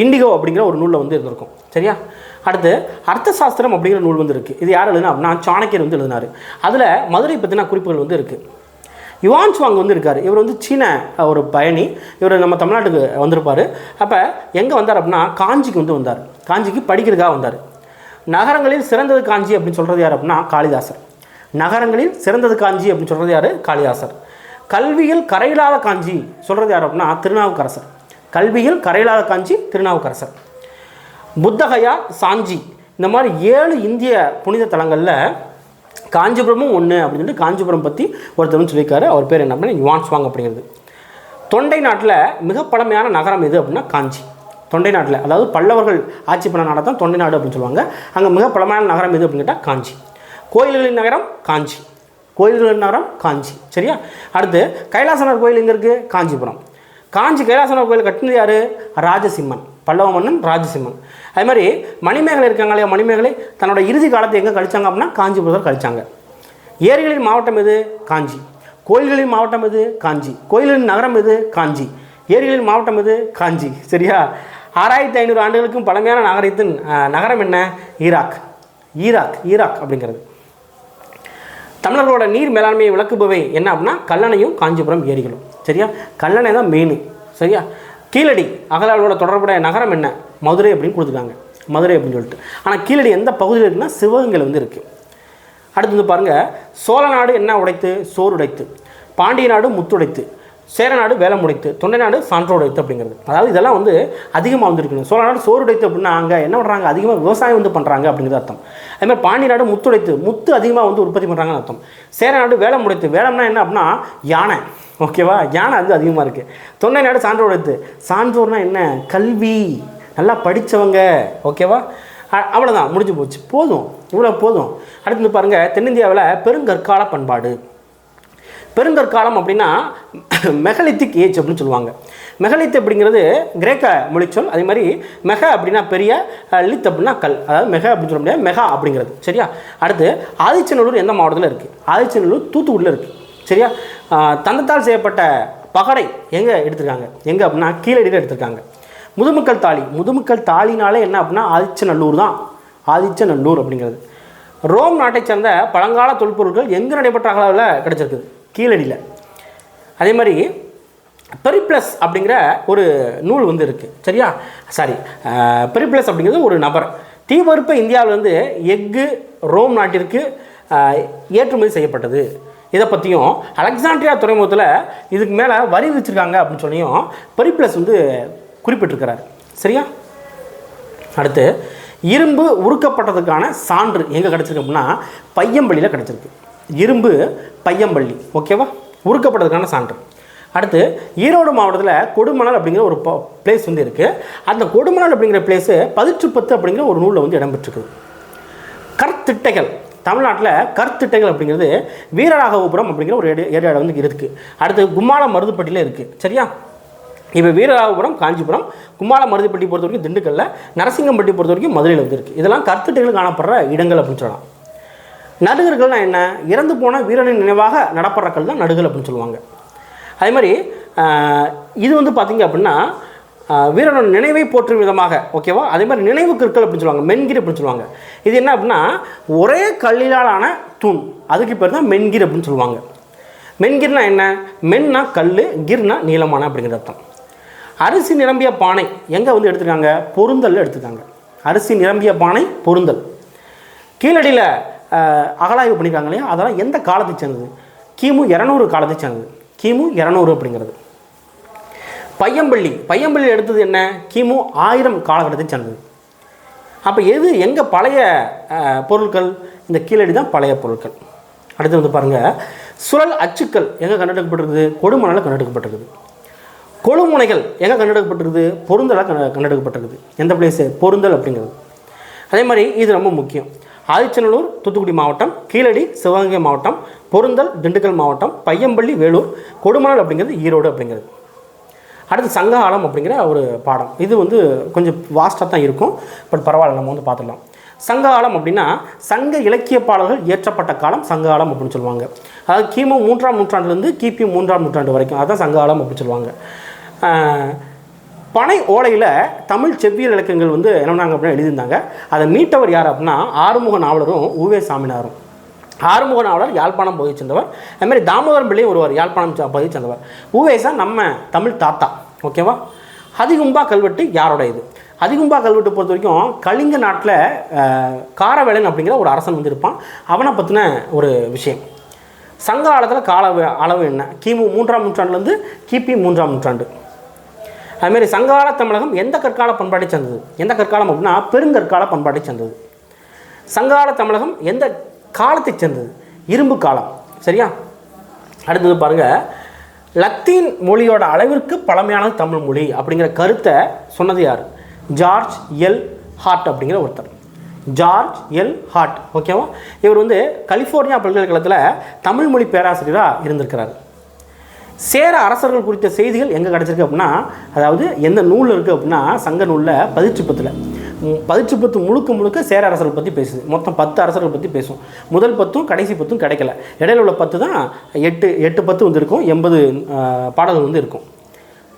இண்டிகோ அப்படிங்கிற ஒரு நூலில் வந்து இருந்திருக்கும். சரியா? அடுத்து அர்த்தசாஸ்திரம் அப்படிங்கிற நூல் வந்து இருக்குது. இது யார் எழுதுனா அப்படின்னா சாணக்கியர் வந்து எழுதினார். அதில் மதுரை பற்றின குறிப்புகள் வந்து இருக்குது. யுவான் சுவாங் வந்து இருக்கார். இவர் வந்து சீன ஒரு பயணி. இவர் நம்ம தமிழ்நாட்டுக்கு வந்திருப்பார். அப்போ எங்கே வந்தார் அப்படின்னா காஞ்சிக்கு வந்து வந்தார். காஞ்சிக்கு படிக்கிறதுக்காக வந்தார். நகரங்களில் சிறந்தது காஞ்சி அப்படின்னு சொல்கிறது யார் அப்படின்னா காளிதாசர். நகரங்களில் சிறந்தது காஞ்சி அப்படின்னு சொல்கிறது யார்? காளிதாசர். கல்வியில் கரையில்லாத காஞ்சி சொல்கிறது யார் அப்படின்னா திருநாவுக்கரசர். கல்வியில் கரையில்லாத காஞ்சி திருநாவுக்கரசர். புத்தகயா, சாஞ்சி, இந்த மாதிரி 7 இந்திய புனித தலங்களில் காஞ்சிபுரமும் ஒன்று அப்படின்னு சொல்லிட்டு காஞ்சிபுரம் பற்றி ஒருத்தர் சொல்லியிருக்காரு. அவர் பேர் என்ன அப்படின்னா யுவான் சுவாங் அப்படிங்கிறது. தொண்டை நாட்டில் மிக பழமையான நகரம் எது அப்படின்னா காஞ்சி. தொண்டை நாட்டில், அதாவது பல்லவர்கள் ஆட்சி பண்ண நாடு தான் தொண்டை நாடு அப்படின்னு சொல்லுவாங்க. அங்கே மிக பழமையான நகரம் எது அப்படின்னு கேட்டால் காஞ்சி. கோயில்களின் நகரம் காஞ்சி. கோயில்களின் நகரம் காஞ்சி. சரியா? அடுத்து கைலாசநாதர் கோயில் எங்கே இருக்குது? காஞ்சிபுரம். காஞ்சி கைலாசநாதர் கோயில் கட்டினது யார்? ராஜசிம்மன், பல்லவ மன்னன் ராஜசிம்மன். அது மாதிரி மணிமேகலை இருக்காங்க இல்லையா, மணிமேகலை தன்னோட இறுதி காலத்தை எங்கே கழிச்சாங்க அப்படின்னா காஞ்சிபுரத்தில் கழிச்சாங்க. ஏரிகளின் மாவட்டம் எது? காஞ்சி. கோயில்களின் மாவட்டம் எது? காஞ்சி. கோயில்களின் நகரம் எது? காஞ்சி. ஏரிகளின் மாவட்டம் எது? காஞ்சி. சரியா? 6500 ஆண்டுகளுக்கும் பழமையான நகரத்தின் நகரம் என்ன? ஈராக். அப்படிங்கிறது. தமிழர்களோட நீர் மேலாண்மையை விளக்குபவை என்ன அப்படின்னா கல்லணையும் காஞ்சிபுரம் ஏரிகளும். சரியா? கல்லணை தான் மெயின். சரியா? கீழடி அகலாளோட தொடர்புடைய நகரம் என்ன? மதுரை அப்படின்னு கொடுத்துருக்காங்க. மதுரை அப்படின்னு சொல்லிட்டு. ஆனால் கீழடி எந்த பகுதியில் இருக்குன்னா சிவகங்கையில் வந்து இருக்குது. அடுத்து வந்து பாருங்கள், சோழ நாடு என்ன உடைத்து? சோறு உடைத்து. பாண்டிய நாடு முத்துடைத்து. சேரநாடு வேலை முடித்து, தொண்டை நாடு சான்றோடு வைத்து அப்படிங்கிறது. அதாவது இதெல்லாம் வந்து அதிகமாக வந்துருக்குது. சோழ நாடு சோறு உடைத்து அப்படின்னா அங்கே என்ன பண்ணுறாங்க, அதிகமாக விவசாயம் வந்து பண்ணுறாங்க அப்படிங்கிறது அர்த்தம். அதுமாதிரி பாண்டி நாடு முத்துடைத்து, முத்து அதிகமாக வந்து உற்பத்தி பண்ணுறாங்கன்னு அர்த்தம். சேரநாடு வேலை முடித்து, வேலைன்னா என்ன அப்படின்னா யானை, ஓகேவா, யானை வந்து அதிகமாக இருக்குது. தொண்டை நாடு சான்றோடு வைத்து, சான்றோர்னா என்ன, கல்வி, நல்லா படித்தவங்க, ஓகேவா, அவ்வளோதான், முடிஞ்சு போச்சு, போதும், இவ்வளோ போதும். அடுத்து பாருங்கள், தென்னிந்தியாவில் பெருங்கற்கால பண்பாடு. பெருங்கற்காலம் அப்படின்னா மெகலித்திக் ஏஜ் அப்படின்னு சொல்லுவாங்க. மெகலித் அப்படிங்கிறது கிரேக்க மொழிச்சொல். அதே மாதிரி மெக அப்படின்னா பெரிய, லித் அப்படின்னா கல், அதாவது மெக அப்படின்னு சொல்ல முடியாது, மெகா அப்படிங்கிறது. சரியா? அடுத்து ஆதிச்சநல்லூர் எந்த மாவட்டத்தில் இருக்குது? ஆதிச்சநல்லூர் தூத்துக்குடியில் இருக்குது. சரியா? தந்தத்தால் செய்யப்பட்ட பகடை எங்கே எடுத்திருக்காங்க, எங்கே அப்படின்னா கீழடியில் எடுத்திருக்காங்க. முதுமக்கள் தாலி, முதுமக்கள் தாலினாலே என்ன அப்படின்னா ஆதிச்சநல்லூர் தான், ஆதிச்சநல்லூர் அப்படிங்கிறது. ரோம் நாட்டை சேர்ந்த பழங்கால தொல்பொருட்கள் எங்கே நடைபெற்ற அளவில் கிடச்சிருக்குது, கீழடியில். அதே மாதிரி பெரிப்ளஸ் அப்படிங்கிற ஒரு நூல் வந்து இருக்குது. சரியா? பெரிப்ளஸ் அப்படிங்கிறது ஒரு நபர். தீபருப்ப இந்தியாவிலேருந்து எஃகு ரோம் நாட்டிற்கு ஏற்றுமதி செய்யப்பட்டது. இதை பற்றியும் அலெக்சாண்ட்ரியா துறைமுகத்தில் இதுக்கு மேலே வரி விதிச்சிருக்காங்க அப்படின்னு சொல்லியும் பெரிப்ளஸ் வந்து குறிப்பிட்டிருக்கிறார். சரியா? அடுத்து இரும்பு உருக்கப்பட்டதுக்கான சான்று எங்கே கிடச்சிருக்கு அப்படின்னா பையம்பள்ளியில் கிடச்சிருக்கு. இரும்பு பையம்பள்ளி, ஓகேவா, உருக்கப்பட்டதுக்கான சான்று. அடுத்து ஈரோடு மாவட்டத்தில் கொடுமணல் அப்படிங்கிற ஒரு பிளேஸ் வந்து இருக்குது. அந்த கொடுமணல் அப்படிங்கிற பிளேஸு 10 அப்படிங்கிற ஒரு நூலில் வந்து இடம்பெற்றிருக்குது. கற்திட்டைகள், தமிழ்நாட்டில் கற்திட்டைகள் அப்படிங்கிறது வீரராகவபுரம் அப்படிங்கிற ஒரு ஏரியாவில் வந்து இருக்குது. அடுத்து கும்மாள மருதுப்பட்டியில் இருக்குது. சரியா? இப்போ வீரராகவபுரம் காஞ்சிபுரம், கும்மாள மருதுப்பட்டி பொறுத்த வரைக்கும் திண்டுக்கல்ல, நரசிங்கம்பட்டி பொறுத்த வரைக்கும் மதுரையில் வந்து இருக்குது. இதெல்லாம் கற்திட்டைகள் காணப்படுற இடங்கள் அப்படின்னு சொல்லலாம். நடுகர்கள்னால் என்ன, இறந்து போன வீரனின் நினைவாக நடப்படுற கல் தான் நடுகள் அப்படின்னு சொல்லுவாங்க. அதே மாதிரி இது வந்து பார்த்திங்க அப்படின்னா வீரனோட நினைவை போற்றும் விதமாக, ஓகேவா, அதே மாதிரி நினைவு கற்கள் அப்படின்னு சொல்லுவாங்க, மென்கிர் அப்படின்னு சொல்லுவாங்க. இது என்ன அப்படின்னா ஒரே கல்லிலான தூண், அதுக்கு பேர் தான் மென்கிர் அப்படின்னு சொல்லுவாங்க. மென்கிர்னா என்ன, மென்னா கல், கிர்னா நீளமான அப்படிங்கிற அர்த்தம். அரிசி நிரம்பிய பானை எங்கே வந்து எடுத்துருக்காங்க, பொருந்தல் எடுத்துருக்காங்க. அரிசி நிரம்பிய பானை பொருந்தல். கீழடியில் அகலாய்வு பண்ணியிருக்காங்க இல்லையா, அதெல்லாம் எந்த காலத்தை சேர்ந்தது, கிமு 200 காலத்தை சேர்ந்தது. கிமு 200 அப்படிங்கிறது. பையம்பள்ளி, பையம்பள்ளி எடுத்தது என்ன, கிமு 1000 காலகட்டத்தை சேர்ந்தது. அப்போ எது எங்கே பழைய பொருட்கள், இந்த கீழடி தான் பழைய பொருட்கள். அடுத்து வந்து பாருங்கள், சுழல் அச்சுக்கள் எங்கே கண்டெடுக்கப்பட்டிருக்குது, கொடுமணலில் கண்டெடுக்கப்பட்டிருக்குது. கொழுமுனைகள் எங்கே கண்டெடுக்கப்பட்டிருக்குது, பொருந்தலாக கண்டெடுக்கப்பட்டிருக்குது. எந்த பிளேஸு, பொருந்தல் அப்படிங்கிறது. அதே மாதிரி இது ரொம்ப முக்கியம். ஆதிச்சநல்லூர் தூத்துக்குடி மாவட்டம், கீழடி சிவகங்கை மாவட்டம், பொருந்தல் திண்டுக்கல் மாவட்டம், பையம்பள்ளி வேலூர், கொடுமணல் அப்படிங்கிறது ஈரோடு அப்படிங்கிறது. அடுத்து சங்ககாலம் அப்படிங்கிற ஒரு பாடம். இது வந்து கொஞ்சம் வாஸ்ட்டாக தான் இருக்கும், பட் பரவாயில்ல, நம்ம வந்து பார்த்துடலாம். சங்ககாலம் அப்படின்னா சங்க இலக்கிய பாடல்கள் இயற்றப்பட்ட காலம் சங்ககாலம் அப்படின்னு சொல்லுவாங்க. அதாவது கிமு 3ஆம் நூற்றாண்டுலேருந்து கிபி 3ஆம் நூற்றாண்டு வரைக்கும், அதுதான் சங்ககாலம் அப்படின்னு சொல்லுவாங்க. பனை ஓலையில் தமிழ் செவ்வியல் இலக்கியங்கள் வந்து என்னன்னாங்க அப்படின்னா எழுதியிருந்தாங்க. அதை மீட்டவர் யார் அப்படின்னா ஆறுமுக நாவலரும் உவே சாமினாரும். ஆறுமுக நாவலர் யாழ்ப்பாணம் பகுதியை சேர்ந்தவர். அதுமாதிரி தாமோதரம் பிள்ளையும் ஒருவர் யாழ்ப்பாணம் பகுதியை சேர்ந்தவர். உவேசா நம்ம தமிழ் தாத்தா, ஓகேவா. அதிகும்பா கல்வெட்டு யாரோட இது, அதிகும்பா கல்வெட்டு பொறுத்த வரைக்கும் கலிங்க நாட்டில் காரவேலன் அப்படிங்கிற ஒரு அரசன் வந்து இருப்பான், அவனை பற்றின ஒரு விஷயம். சங்க காலத்தில் கால அளவு என்ன, கிமு 3ஆம் நூற்றாண்டுலேருந்து கிபி 3ஆம் நூற்றாண்டு. அதுமாரி சங்ககால தமிழகம் எந்த கற்கால பண்பாட்டை சேர்ந்தது, எந்த கற்காலம் அப்படின்னா பெருங்கற்கால பண்பாட்டை சேர்ந்தது. சங்ககால தமிழகம் எந்த காலத்தை சேர்ந்தது, இரும்பு காலம். சரியா? அடுத்தது பாருங்கள், லத்தீன் மொழியோட அளவிற்கு பழமையான தமிழ் மொழி அப்படிங்கிற கருத்தை சொன்னது யார், ஜார்ஜ் எல் ஹார்ட் அப்படிங்கிற ஒருத்தர். ஜார்ஜ் எல் ஹார்ட், ஓகேவா. இவர் வந்து கலிஃபோர்னியா பல்கலைக்கழகத்தில் தமிழ் மொழி பேராசிரியராக இருந்திருக்கிறார். சேர அரசர்கள் குறித்த செய்திகள் எங்கே கிடச்சிருக்கு அப்படின்னா, அதாவது எந்த நூலில் இருக்குது அப்படின்னா சங்க நூலில் 10 முழுக்க முழுக்க சேர அரசர்கள் பற்றி பேசுது. மொத்தம் 10 அரசர்கள் பற்றி பேசும். முதல் 10ம் கடைசி 10ம் கிடைக்கல, இடையில உள்ள 10 தான் 8 10 வந்து இருக்கும், 80 பாடல்கள் வந்து இருக்கும்.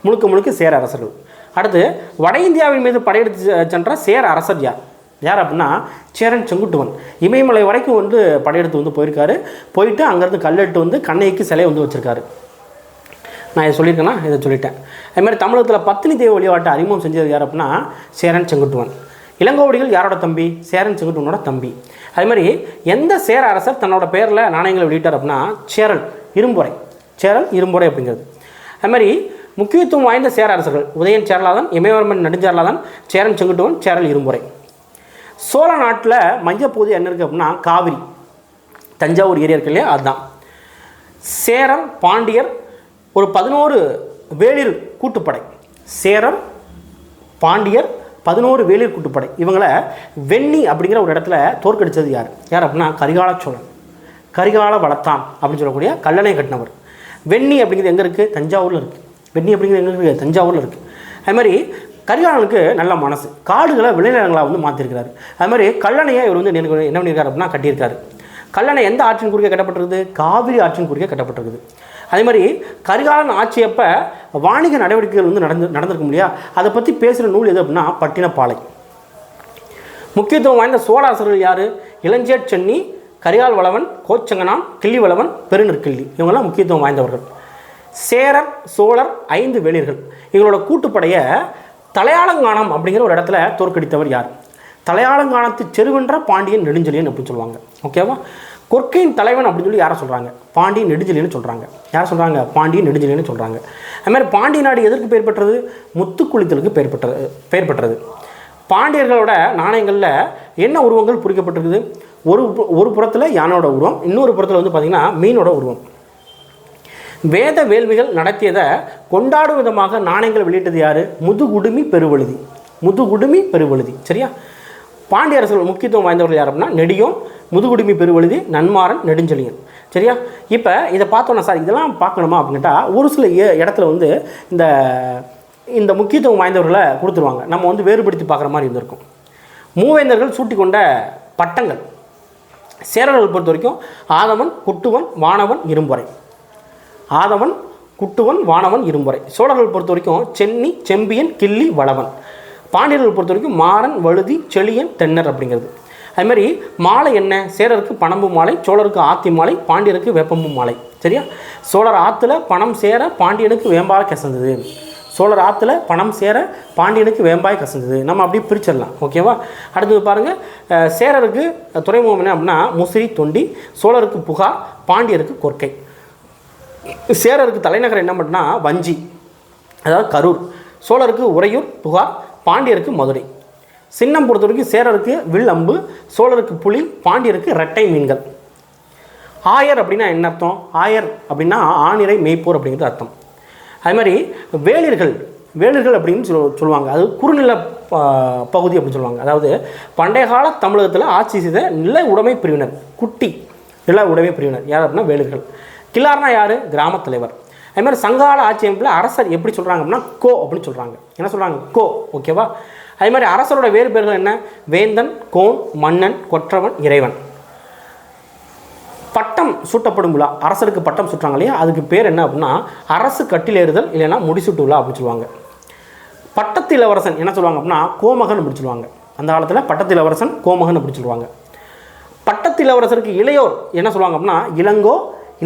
முழுக்க முழுக்க சேர அரசர்கள். அடுத்து வட இந்தியாவின் மீது படையெடுத்து சென்ற சேர அரசர் யார் அப்படின்னா சேரன் செங்குட்டுவன். இமயமலை வரைக்கும் வந்து படையெடுத்து வந்து போயிருக்காரு. போயிட்டு அங்கேருந்து கல்லெட்டு வந்து கண்ணைக்கு சிலையை வந்து வச்சுருக்காரு. நான் இதை சொல்லியிருக்கேன்னா இதை சொல்லிட்டேன். அதுமாதிரி தமிழகத்தில் பத்தினி தெய்வ வழிபாட்டை அறிமுகம் செஞ்சது யார் அப்படின்னா சேரன் செங்குட்டுவன். இளங்கோவடிகள் யாரோட தம்பி, சேரன் செங்குட்டுவனோட தம்பி. அதுமாதிரி எந்த சேர அரசர் தன்னோட பேரில் நாணயங்களை வெளியிட்டார் அப்படின்னா சேரல் இரும்புரை, சேரல் இரும்புரை அப்படிங்கிறது. அது மாதிரி முக்கியத்துவம் வாய்ந்த சேர அரசர்கள் உதயன் சேரலாதன், இமயவர்மன் நெடுஞ்சேரலாதன், சேரன் செங்குட்டுவன், சேரல் இரும்புரை. சோழ நாட்டில் மையப்பகுதி என்ன இருக்குது அப்படின்னா காவிரி, தஞ்சாவூர் ஏரியா இருக்கு இல்லையா, அதுதான். சேரர் பாண்டியர் ஒரு 11 வேளிர் கூட்டுப்படை, சேரர் பாண்டியர் 11 வேளிர் கூட்டுப்படை. இவங்களை வெண்ணி அப்படிங்கிற ஒரு இடத்துல தோற்கடித்தது யார் அப்படின்னா கரிகால சோழன். கரிகால வளத்தான் அப்படின்னு சொல்லக்கூடிய கல்லணை கட்டினவர். வெண்ணி அப்படிங்கிறது எங்கே இருக்குது? தஞ்சாவூரில் இருக்குது. வெண்ணி அப்படிங்கிறது எங்கே இருக்குது? தஞ்சாவூரில் இருக்குது. அதுமாதிரி கரிகாலனுக்கு நல்ல மனசு, காடுகளை விளைநிலங்களாக வந்து மாற்றிருக்கிறாரு. அது மாதிரி கல்லணையை இவர் வந்து என்ன பண்ணியிருக்காரு அப்படின்னா கட்டியிருக்காரு. கல்லணை எந்த ஆற்றின் குறுக்கே கட்டப்பட்டிருக்குது? காவிரி ஆற்றின் குறுக்கே கட்டப்பட்டிருக்குது. அதே மாதிரி கரிகாலன் ஆட்சியப்போ வாணிக நடவடிக்கைகள் வந்து நடந்திருக்க முடியா, அதை பற்றி பேசுகிற நூல் எது அப்படின்னா பட்டினப்பாலை. முக்கியத்துவம் வாய்ந்த சோழ அரசர்கள் யார்? இளஞ்சேட் சென்னி, கரிகால் வளவன், கோச்சங்கனான், கிள்ளி வளவன், பெருநற்கிள்ளி. இவங்கெல்லாம் முக்கியத்துவம் வாய்ந்தவர்கள். சேரர் சோழர் 5 வேளிர்கள். இவங்களோட கூட்டுப்படையை தலையாலங்கானம் அப்படிங்கிற ஒரு இடத்துல தோற்கடித்தவர் யார்? தலையாலங்கானத்து செருவென்ற பாண்டியன் நெடுஞ்செழியன் அப்படின்னு சொல்லுவாங்க. ஓகேவா? கொற்கையின் தலைவன் அப்படின்னு சொல்லி யாரை சொல்கிறாங்க? பாண்டியன் நெடுஞ்செழியன்னு சொல்கிறாங்க. யாரை சொல்கிறாங்க? பாண்டியன் நெடுஞ்செழியன்னு சொல்கிறாங்க. அதுமாதிரி பாண்டிய நாடு எதற்கு பெயர் பெற்றது? முத்துக்குளித்தலுக்கு பெயர் பெற்றது. பாண்டியர்களோட நாணயங்களில் என்ன உருவங்கள் பொறிக்கப்பட்டிருக்குது? ஒரு புறத்தில் யானோட உருவம், இன்னொரு புறத்தில் வந்து பார்த்திங்கன்னா மீனோட உருவம். வேத வேள்விகள் நடத்தியதை கொண்டாடும் விதமாக நாணயங்கள் வெளியிட்டது யார்? முதுகுடுமி பெருவழுதி. முதுகுடுமி பெருவழுதி. சரியா? பாண்டிய அரசர்கள் முக்கியத்துவம் வாய்ந்தவர்கள் யார் அப்படின்னா நெடியோன், முதுகுடுமி பெருவழுதி, நன்மாறன், நெடுஞ்செழியன். சரியா? இப்போ இதை பார்த்தோன்னா சார் இதெல்லாம் பார்க்கணுமா அப்படின்ட்டா ஒரு சில இடத்துல வந்து இந்த முக்கியத்துவம் வாய்ந்தவர்களை கொடுத்துருவாங்க. நம்ம வந்து வேறுபடுத்தி பார்க்குற மாதிரி இருந்திருக்கும். மூவேந்தர்கள் சூட்டி கொண்ட பட்டங்கள். சேரர்கள் பொறுத்த வரைக்கும் ஆதவன், குட்டுவன், வானவன், இரும்புரை. ஆதவன், குட்டுவன், வானவன், இரும்புரை. சோழர்கள் பொறுத்த வரைக்கும் சென்னி, செம்பியன், கிள்ளி, வளவன். பாண்டியர்கள் பொறுத்த வரைக்கும் மாறன், வழுதி, செழியன், தென்னர் அப்படிங்கிறது. அதுமாதிரி மாலை என்ன? சேரருக்கு பணம்பு மாலை, சோழருக்கு ஆத்தி மாலை, பாண்டியருக்கு வேப்பம்பு மாலை. சரியா? சோழர் ஆற்றுல பணம் சேர பாண்டியனுக்கு வேம்பாய் கசந்தது. சோழர் ஆற்றுல பணம் சேர பாண்டியனுக்கு வேம்பாய் கசந்தது. நம்ம அப்படியே பிரிச்சிடலாம். ஓகேவா? அடுத்தது பாருங்கள், சேரருக்கு துறைமுகம் என்ன அப்படின்னா முசிறி, தொண்டி. சோழருக்கு புகார், பாண்டியருக்கு கொற்கை. சேரருக்கு தலைநகர் என்ன பண்ணா வஞ்சி, அதாவது கரூர். சோழருக்கு உறையூர், புகார். பாண்டியருக்கு மதுரை. சின்னம் பொறுத்த வரைக்கும் சேரருக்கு வில் அம்பு, சோழருக்கு புலி, பாண்டியருக்கு இரட்டை மீன்கள். ஆயர் அப்படின்னா என்ன அர்த்தம்? ஆயர் அப்படின்னா ஆணிரை மேய்ப்போர் அப்படிங்கிறது அர்த்தம். அது மாதிரி வேளிர்கள் அப்படின்னு சொல்லுவாங்க. அது குறுநில பகுதி அப்படின்னு சொல்லுவாங்க. அதாவது பண்டைய கால தமிழகத்தில் ஆட்சி செய்த நில உடைமை பிரிவினர், குட்டி நில உடைமை பிரிவினர் யார் அப்படின்னா வேளிர்கள். கிளார்னா யார்? கிராமத் தலைவர். அதுமாதிரி சங்கால ஆட்சி அமைப்பில் அரசர் எப்படி சொல்கிறாங்க அப்படின்னா கோ அப்படின்னு சொல்கிறாங்க. என்ன சொல்கிறாங்க? கோ. ஓகேவா? அதே மாதிரி அரசரோட வேறு பேர்கள் என்ன? வேந்தன், கோன், மன்னன், கொற்றவன், இறைவன். பட்டம் சூட்டப்படும் விழா, அரசருக்கு பட்டம் சுட்டுறாங்க இல்லையா, அதுக்கு பேர் என்ன அப்படின்னா அரசு கட்டிலேறுதல், இல்லைன்னா முடிசூட்டு விழா அப்படின்னு சொல்லுவாங்க. பட்டத்து இளவரசன் என்ன சொல்லுவாங்க அப்படின்னா கோமகன் அப்படின்னு சொல்லுவாங்க. அந்த காலத்தில் பட்டத்து இளவரசன் கோமகன் அப்படின்னு சொல்லுவாங்க. பட்டத்து இளவரசருக்கு இளையோர் என்ன சொல்லுவாங்க அப்படின்னா இளங்கோ,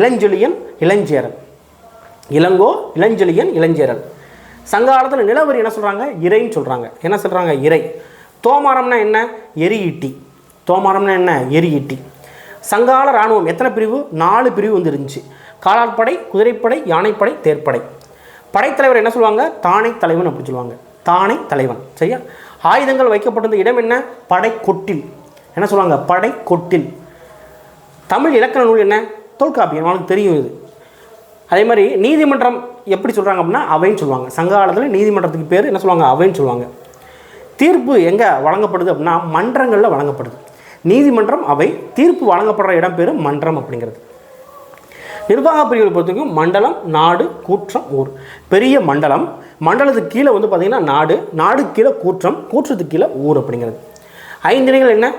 இளஞ்செழியன், இளஞ்சேரல். இளங்கோ, இளஞ்செழியன், இளஞ்சேரல். சங்ககாலத்தில் நிலவரி என்ன சொல்கிறாங்க? இறைன்னு சொல்கிறாங்க. என்ன சொல்கிறாங்க? இறை. தோமாரம்னா என்ன? எரியீட்டி. தோமாரம்னா என்ன? எரியீட்டி. சங்ககால இராணுவம் எத்தனை பிரிவு? 4 பிரிவு வந்து இருந்துச்சு. காலாட்படை, குதிரைப்படை, யானைப்படை, தேர்ப்படை. படைத்தலைவர் என்ன சொல்லுவாங்க? தானை தலைவன் அப்படின்னு சொல்லுவாங்க. தானை தலைவன். சரியா? ஆயுதங்கள் வைக்கப்பட்டிருந்த இடம் என்ன? படைக்கொட்டில். என்ன சொல்லுவாங்க? படைக்கொட்டில். தமிழ் இலக்கண நூல் என்ன? தொல்காப்பியம். அவனுக்கு தெரியும் இது. அதே மாதிரி நீதிமன்றம் எப்படி சொல்கிறாங்க அப்படின்னா அவைன்னு சொல்லுவாங்க. சங்ககாலத்தில் நீதிமன்றத்துக்கு பேர் என்ன சொல்லுவாங்க? அவைன்னு சொல்லுவாங்க. தீர்ப்பு எங்கே வழங்கப்படுது அப்படின்னா மன்றங்களில் வழங்கப்படுது. நீதிமன்றம் அவை, தீர்ப்பு வழங்கப்படுற இடம் பேர் மன்றம் அப்படிங்கிறது. நிர்வாக பிரிவுகளை பொறுத்தவரைக்கும் மண்டலம், நாடு, கூற்றம், ஊர். பெரிய மண்டலம், மண்டலத்துக்கு கீழே வந்து பார்த்திங்கன்னா நாடு, நாடுக்கு கீழே கூற்றம், கூற்றத்துக்கு கீழே ஊர் அப்படிங்கிறது. 5 நிலைகள் என்ன?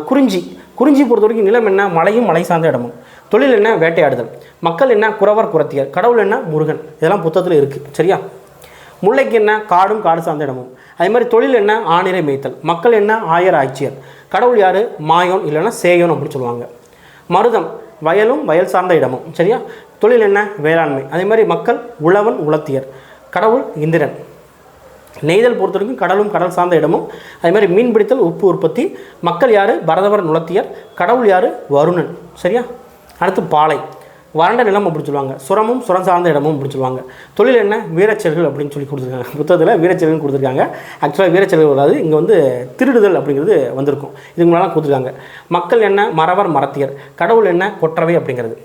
குறிஞ்சி. குறிஞ்சி பொறுத்த வரைக்கும் நிலம் என்ன? மலையும் மலை சார்ந்த இடமும். தொழில் என்ன? வேட்டையாடுதல். மக்கள் என்ன? குறவர், குறத்தியர். கடவுள் என்ன? முருகன். இதெல்லாம் புத்தகத்தில் இருக்குது. சரியா? முல்லைக்கு என்ன? காடும் காடு சார்ந்த இடமும். அதே மாதிரி தொழில் என்ன? ஆணிரை மேய்த்தல். மக்கள் என்ன? ஆயர், ஆட்சியர். கடவுள் யார்? மாயோன், இல்லைன்னா சேயோன் அப்படின்னு சொல்லுவாங்க. மருதம் வயலும் வயல் சார்ந்த இடமும். சரியா? தொழில் என்ன? வேளாண்மை. அதே மாதிரி மக்கள் உழவன், உலத்தியர். கடவுள் இந்திரன். நெய்தல் பொறுத்த வரைக்கும் கடலும் கடல் சார்ந்த இடமும். அதே மாதிரி மீன் பிடித்தல், உப்பு உற்பத்தி. மக்கள் யார்? பரதவர், உலத்தியர். கடவுள் யார்? வருணன். சரியா? அடுத்து பாலை. வறண்ட நிலம் அப்படின்னு சொல்லுவாங்க. சுரமும் சுரம் சார்ந்த இடமும் அப்படின்னு சொல்லுவாங்க. தொழில் என்ன? வீரச்செயல்கள் அப்படின்னு சொல்லி கொடுத்துருக்காங்க. புத்தகத்தில் வீரச்செயல்கள் கொடுத்துருக்காங்க. ஆக்சுவலாக வீரச்செயல்கள் வராது, இங்கே வந்து திருடுதல் அப்படிங்கிறது வந்திருக்கும். இதுக்கு முன்னாடி கொடுத்துருக்காங்க. மக்கள் என்ன? மறவர் மறத்தியர். கடவுள் என்ன? கொற்றவை அப்படிங்கிறது.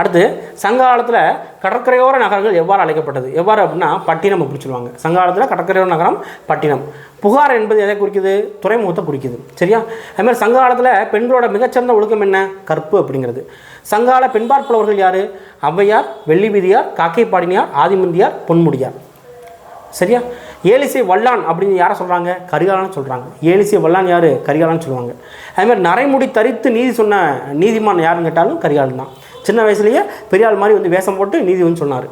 அடுத்து சங்க காலத்தில் கடற்கரையோர நகரங்கள் எவ்வாறு அழைக்கப்பட்டது? எவ்வாறு அப்படின்னா பட்டினம் அப்படின்னு சொல்லுவாங்க. சங்க காலத்தில் கடற்கரையோர நகரம் பட்டினம். புகார் என்பது எதை குறிக்குது? துறைமுகத்தை குறிக்குது. சரியா? அதுமாதிரி சங்க காலத்தில் பெண்களோட மிகச்சிறந்த ஒழுக்கம் என்ன? கற்பு அப்படிங்கிறது. சங்கால பெண்பாற் புலவர்கள் யார்? ஔவையார், வெள்ளிவிதியார், காக்கைப்பாடினியார், ஆதிமந்தியார், பொன்முடியார். சரியா? ஏலிசை வல்லான் அப்படின்னு யாரை சொல்கிறாங்க? கரிகாலன்னு சொல்கிறாங்க. ஏலிசை வல்லான் யார்? கரிகாலன்னு சொல்லுவாங்க. அதுமாதிரி நரைமுடி தரித்து நீதி சொன்ன நீதிமான் யாருன்னு கேட்டாலும் கரிகாலன் தான். சின்ன வயசுலேயே பெரியாள் மாதிரி வந்து வேஷம் போட்டு நீதி வந்து சொன்னார்.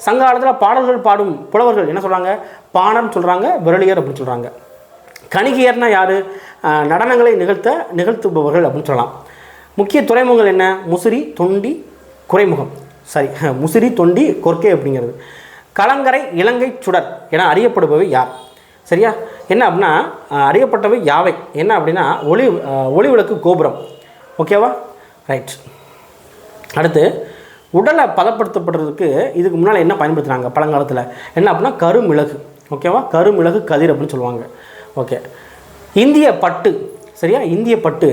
சங்க காலத்தில் பாடல்கள் பாடும் புலவர்கள் என்ன சொல்கிறாங்க? பாணர்னு சொல்கிறாங்க, விரலியர் அப்படின்னு சொல்கிறாங்க. கணிகையர்னா யார்? நடனங்களை நிகழ்த்துபவர்கள் அப்படின்னு சொல்லலாம். முக்கிய துறைமுகங்கள் என்ன? முசிறி, தொண்டி, குறைமுகம். சரி, முசிறி, தொண்டி, கொர்க்கை அப்படிங்கிறது. கலங்கரை, இலங்கை, சுடர் என அறியப்படுபவை யார்? சரியா? என்ன அப்படின்னா அறியப்பட்டவை யாவை? என்ன அப்படின்னா ஒளி விளக்கு கோபுரம். ஓகேவா? ரைட். அடுத்து உடலை பதப்படுத்தப்படுறதுக்கு இதுக்கு முன்னால் என்ன பயன்படுத்துகிறாங்க பழங்காலத்தில்? என்ன அப்படின்னா கருமிளகு. ஓகேவா? கருமிளகு கதிர் அப்படின்னு சொல்லுவாங்க. ஓகே. இந்திய பட்டு. சரியா? இந்திய பட்டு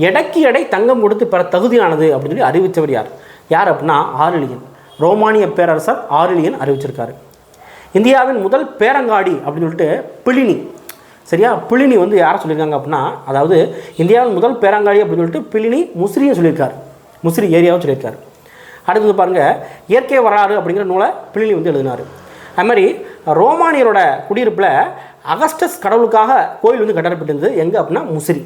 எடைக்கு எடை தங்கம் கொடுத்து பெற தகுதியானது அப்படின்னு சொல்லி அறிவித்தவர் யார்? யார் அப்படின்னா ஆரிலியன். ரோமானிய பேரரசர் ஆரிலியன் அறிவிச்சிருக்காரு. இந்தியாவின் முதல் பேரங்காடி அப்படின்னு சொல்லிட்டு பிளினி. சரியா? பிளினி வந்து யாரை சொல்லியிருக்காங்க அப்படின்னா, அதாவது இந்தியாவின் முதல் பேரங்காடி அப்படின்னு சொல்லிட்டு பிளினி முசிறியை சொல்லியிருக்காரு. முசிறி ஏரியாவும் சொல்லியிருக்காரு. அடுத்தது பாருங்கள், இயற்கை வரலாறு அப்படிங்கிற நூலை பிளினி வந்து எழுதினார். அது மாதிரி ரோமானியரோட குடியிருப்பில் அகஸ்டஸ் கடவுளுக்காக கோயில் வந்து கட்டப்பட்டிருந்தது. எங்கே அப்படின்னா முசிறி.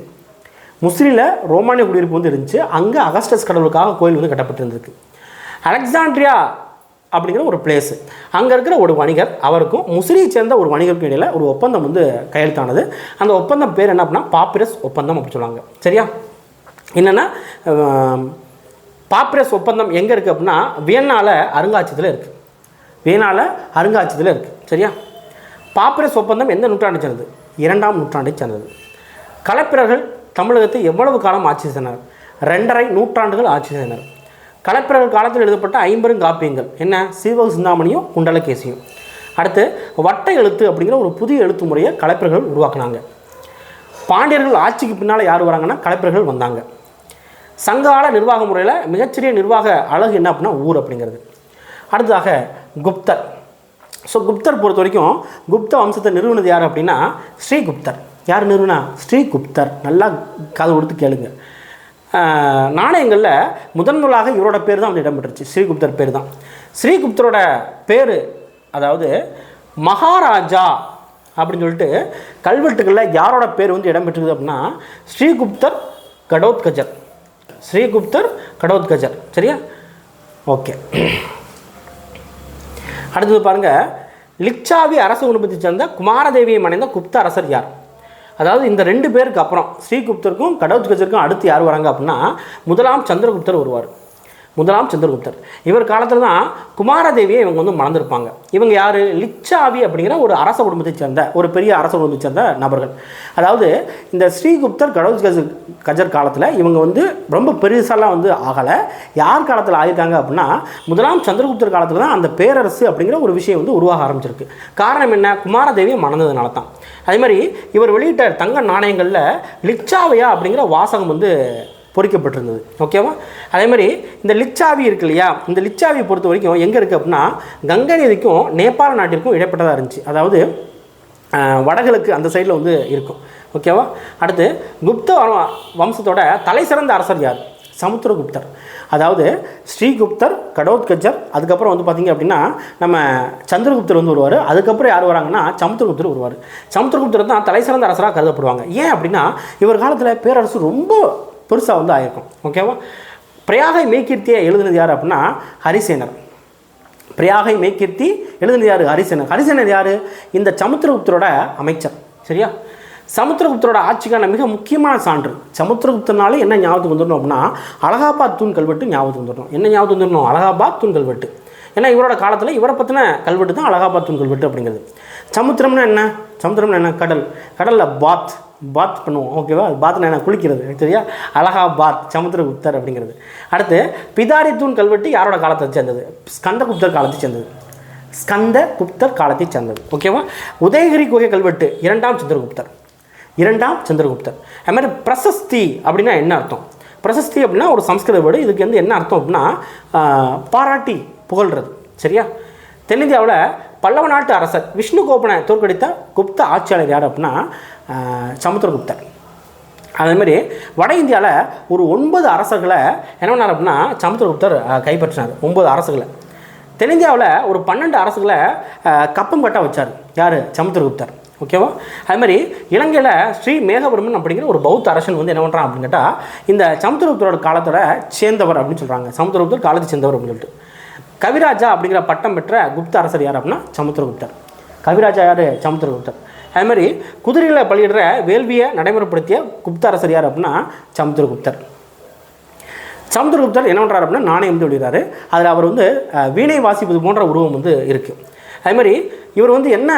முசிறியில் ரோமானிய குடியிருப்பு வந்து இருந்துச்சு. அங்கே அகஸ்டஸ் கடவுளுக்காக கோயில் வந்து கட்டப்பட்டிருந்திருக்கு. அலெக்சாண்ட்ரியா அப்படிங்கிற ஒரு பிளேஸு, அங்கே இருக்கிற ஒரு வணிகர், அவருக்கும் முசிறியை சேர்ந்த ஒரு வணிகருக்கும் இடையில் ஒரு ஒப்பந்தம் வந்து கையெழுத்தானது. அந்த ஒப்பந்தம் பேர் என்ன அப்படின்னா பாப்பிரஸ் ஒப்பந்தம் அப்படின்னு சொல்லுவாங்க. சரியா? என்னென்னா பாப்பிரஸ் ஒப்பந்தம் எங்கே இருக்குது அப்படின்னா வியன்னால அருங்காட்சியத்தில் இருக்குது. வியன்னால அருங்காட்சியத்தில் இருக்குது. சரியா? பாப்பிரஸ் ஒப்பந்தம் எந்த நூற்றாண்டை சேர்ந்தது? 2ஆம் நூற்றாண்டை சேர்ந்தது. களப்பிரர்கள் தமிழகத்தை எவ்வளவு காலம் ஆட்சி செய்தனர்? 2½ நூற்றாண்டுகள் ஆட்சி செய்தனர். களப்பிரர்கள் காலத்தில் எழுதப்பட்ட 50 காப்பியங்கள் என்ன? சீவக சிந்தாமணியும் குண்டலகேசியும். அடுத்து வட்ட எழுத்து அப்படிங்கிற ஒரு புதிய எழுத்து முறையை களப்பிரர்கள் உருவாக்குனாங்க. பாண்டியர்கள் ஆட்சிக்கு பின்னால் யார் வராங்கன்னா களப்பிரர்கள் வந்தாங்க. சங்ககால நிர்வாக முறையில் மிகச்சிறிய நிர்வாக அழகு என்ன அப்படின்னா ஊர் அப்படிங்கிறது. அடுத்ததாக குப்தர். ஸோ குப்தர் பொறுத்த வரைக்கும் குப்த வம்சத்தை நிறுவனது யார் அப்படின்னா ஸ்ரீகுப்தர். யார் நிறுவனா? ஸ்ரீகுப்தர். நல்லா காது கொடுத்து கேளுங்க. நாணயங்களில் முதன்முதலாக இவரோட பேர் தான் வந்து இடம்பெற்றுச்சு. ஸ்ரீகுப்தர் பேர் தான். ஸ்ரீகுப்தரோட பேர், அதாவது மகாராஜா அப்படின்னு சொல்லிட்டு கல்வெட்டுகளில் யாரோட பேர் வந்து இடம்பெற்றுது அப்படின்னா ஸ்ரீகுப்தர் கடோத்கஜர். ஸ்ரீகுப்தர் கடோத்கஜர். சரியா? ஓகே. அடுத்தது பாருங்கள், லிச்சாவி அரசு குடும்பத்தை சேர்ந்த குமாரதேவியை மனைந்த குப்த அரசர் யார்? அதாவது இந்த 2 பேருக்கு அப்புறம் ஸ்ரீகுப்தருக்கும் கடோத்கஜருக்கும் அடுத்து யார் வராங்க அப்படின்னா முதலாம் சந்திரகுப்தர் வருவார். முதலாம் சந்திரகுப்தர். இவர் காலத்தில் தான் குமாரதேவியை இவங்க வந்து மணந்திருப்பாங்க. இவங்க யார்? லிச்சாவி அப்படிங்கிற ஒரு அரச குடும்பத்தை சேர்ந்த ஒரு பெரிய அரச குடும்பத்தை சேர்ந்த நபர்கள். அதாவது இந்த ஸ்ரீகுப்தர் கடோத்கஜர் காலத்தில் இவங்க வந்து ரொம்ப பெருசாலாம் வந்து ஆகலை. யார் காலத்தில் ஆகியிருக்காங்க அப்படின்னா முதலாம் சந்திரகுப்தர் காலத்தில் தான் அந்த பேரரசு அப்படிங்கிற ஒரு விஷயம் வந்து உருவாக ஆரம்பிச்சிருக்கு. காரணம் என்ன? குமாரதேவியை மணந்ததுனால தான். அதே மாதிரி இவர் வெளியிட்ட தங்க நாணயங்களில் லிச்சாவியா அப்படிங்கிற வாசகம் வந்து பொறிக்கப்பட்டிருந்தது. ஓகேவா? அதே மாதிரி இந்த லிச்சாவி இருக்கு இல்லையா, இந்த லிச்சாவியை பொறுத்த வரைக்கும் எங்கே இருக்குது அப்படின்னா கங்கை நதிக்கும் நேபாள நாட்டிற்கும் இடைப்பட்டதாக இருந்துச்சு. அதாவது வடகிழக்கு அந்த சைடில் வந்து இருக்கும். ஓகேவா? அடுத்து குப்த வம்சத்தோட தலை சிறந்த அரசர் யார்? சமுத்திரகுப்தர். அதாவது ஸ்ரீகுப்தர், கடோத்கஜர், அதுக்கப்புறம் வந்து பார்த்திங்க அப்படின்னா நம்ம சந்திரகுப்தர் வந்து வருவார். அதுக்கப்புறம் யார் வராங்கன்னா சமுத்திரகுப்தர் வருவார். சமுத்திரகுப்தர் தான் தலை சிறந்த அரசராக கருதப்படுவாங்க. ஏன் அப்படின்னா இவர் காலத்தில் பேரரசு ரொம்ப பெருசாக வந்து ஆயிருக்கும். ஓகேவா? பிரயாகை மெய்கீர்த்தியை எழுதுனது யார் அப்படின்னா ஹரிசேனர். பிரயாகை மெய்கீர்த்தி எழுதுனது யார்? ஹரிசேனர். ஹரிசேனர் யார்? இந்த சமுத்திரகுப்தரோட அமைச்சர். சரியா? சமுத்திரகுப்தரோட ஆட்சிக்கான மிக முக்கியமான சான்று. சமுத்திரகுப்தனாலே என்ன ஞாபகத்துக்கு வந்துடணும் அப்படின்னா அலகாபாத் தூண் கல்வெட்டு ஞாபகத்துக்கு வந்துடணும். என்ன ஞாபகத்துக்கு வந்துடணும்? அலகாபாத் தூண் கல்வெட்டு. ஏன்னா இவரோட காலத்தில் இவரை பற்றின கல்வெட்டு தான் அலகாபாத் தூண் கல்வெட்டு அப்படிங்கிறது. சமுத்திரம்னா என்ன? சமுத்திரம்னா என்ன? கடல். கடலில் பாத் பாத் பண்ணுவோம், ஓகேவா? பாத்னா என்ன? குளிக்கிறது, சரியா? அலகாபாத் சமுத்திரகுப்தர் அப்படிங்கிறது. அடுத்து பிதாரி தூண் கல்வெட்டு யாரோட காலத்தை சேர்ந்தது? ஸ்கந்தகுப்தர் காலத்தை சேர்ந்தது. ஸ்கந்தகுப்தர் காலத்தை சேர்ந்தது, ஓகேவா? உதயகிரி குகை கல்வெட்டு இரண்டாம் சந்திரகுப்தர். அது மாதிரி பிரசஸ்தி அப்படின்னா என்ன அர்த்தம்? பிரசஸ்தி அப்படின்னா ஒரு சம்ஸ்கிருத வேர்டு. இதுக்கு வந்து என்ன அர்த்தம் அப்படின்னா பாராட்டி புகழ்கிறது, சரியா? தென்னிந்தியாவில் பல்லவ நாட்டு அரசர் விஷ்ணுகோபனை தோற்கடித்த குப்த ஆட்சியாளர் யார் அப்படின்னா சமுத்திரகுப்தர். அதேமாதிரி வட இந்தியாவில் ஒரு 9 அரசர்களை என்ன பண்ணார் அப்படின்னா சமுத்திரகுப்தர் கைப்பற்றினார். 9 அரசுகளை. தென்னிந்தியாவில் ஒரு 12 அரசுகளை கப்பம் கட்ட வச்சார். யார்? சமுத்திரகுப்தர், ஓகேவா? அதுமாதிரி இலங்கையில் ஸ்ரீ மேகவர்மன் அப்படிங்கிற ஒரு பௌத்த அரசன் வந்து என்ன பண்ணுறான் அப்படின்னு கேட்டால் இந்த சமுத்திரகுப்தரோட காலத்தோட சேர்ந்தவர் அப்படின்னு சொல்கிறாங்க. சமுத்திரகுப்தர் காலத்தை சேர்ந்தவர் அப்படின்னு சொல்லிட்டு. கவிராஜா அப்படிங்கிற பட்டம் பெற்ற குப்த அரசர் யார் அப்படின்னா சமுத்திரகுப்தர். கவிராஜா யார்? சமுத்திரகுப்தர். அதுமாதிரி குதிரைகளை பலியிடுற வேள்வியை நடைமுறைப்படுத்திய குப்த அரசர் யார் அப்படின்னா சமுத்திரகுப்தர். சமுத்திரகுப்தர் என்ன பண்ணுறாரு அப்படின்னா நாணயம் வந்து வெளியிடுறாரு. அதில் அவர் வந்து வீணை வாசிப்பது போன்ற உருவம் வந்து இருக்குது. அதுமாதிரி இவர் வந்து என்ன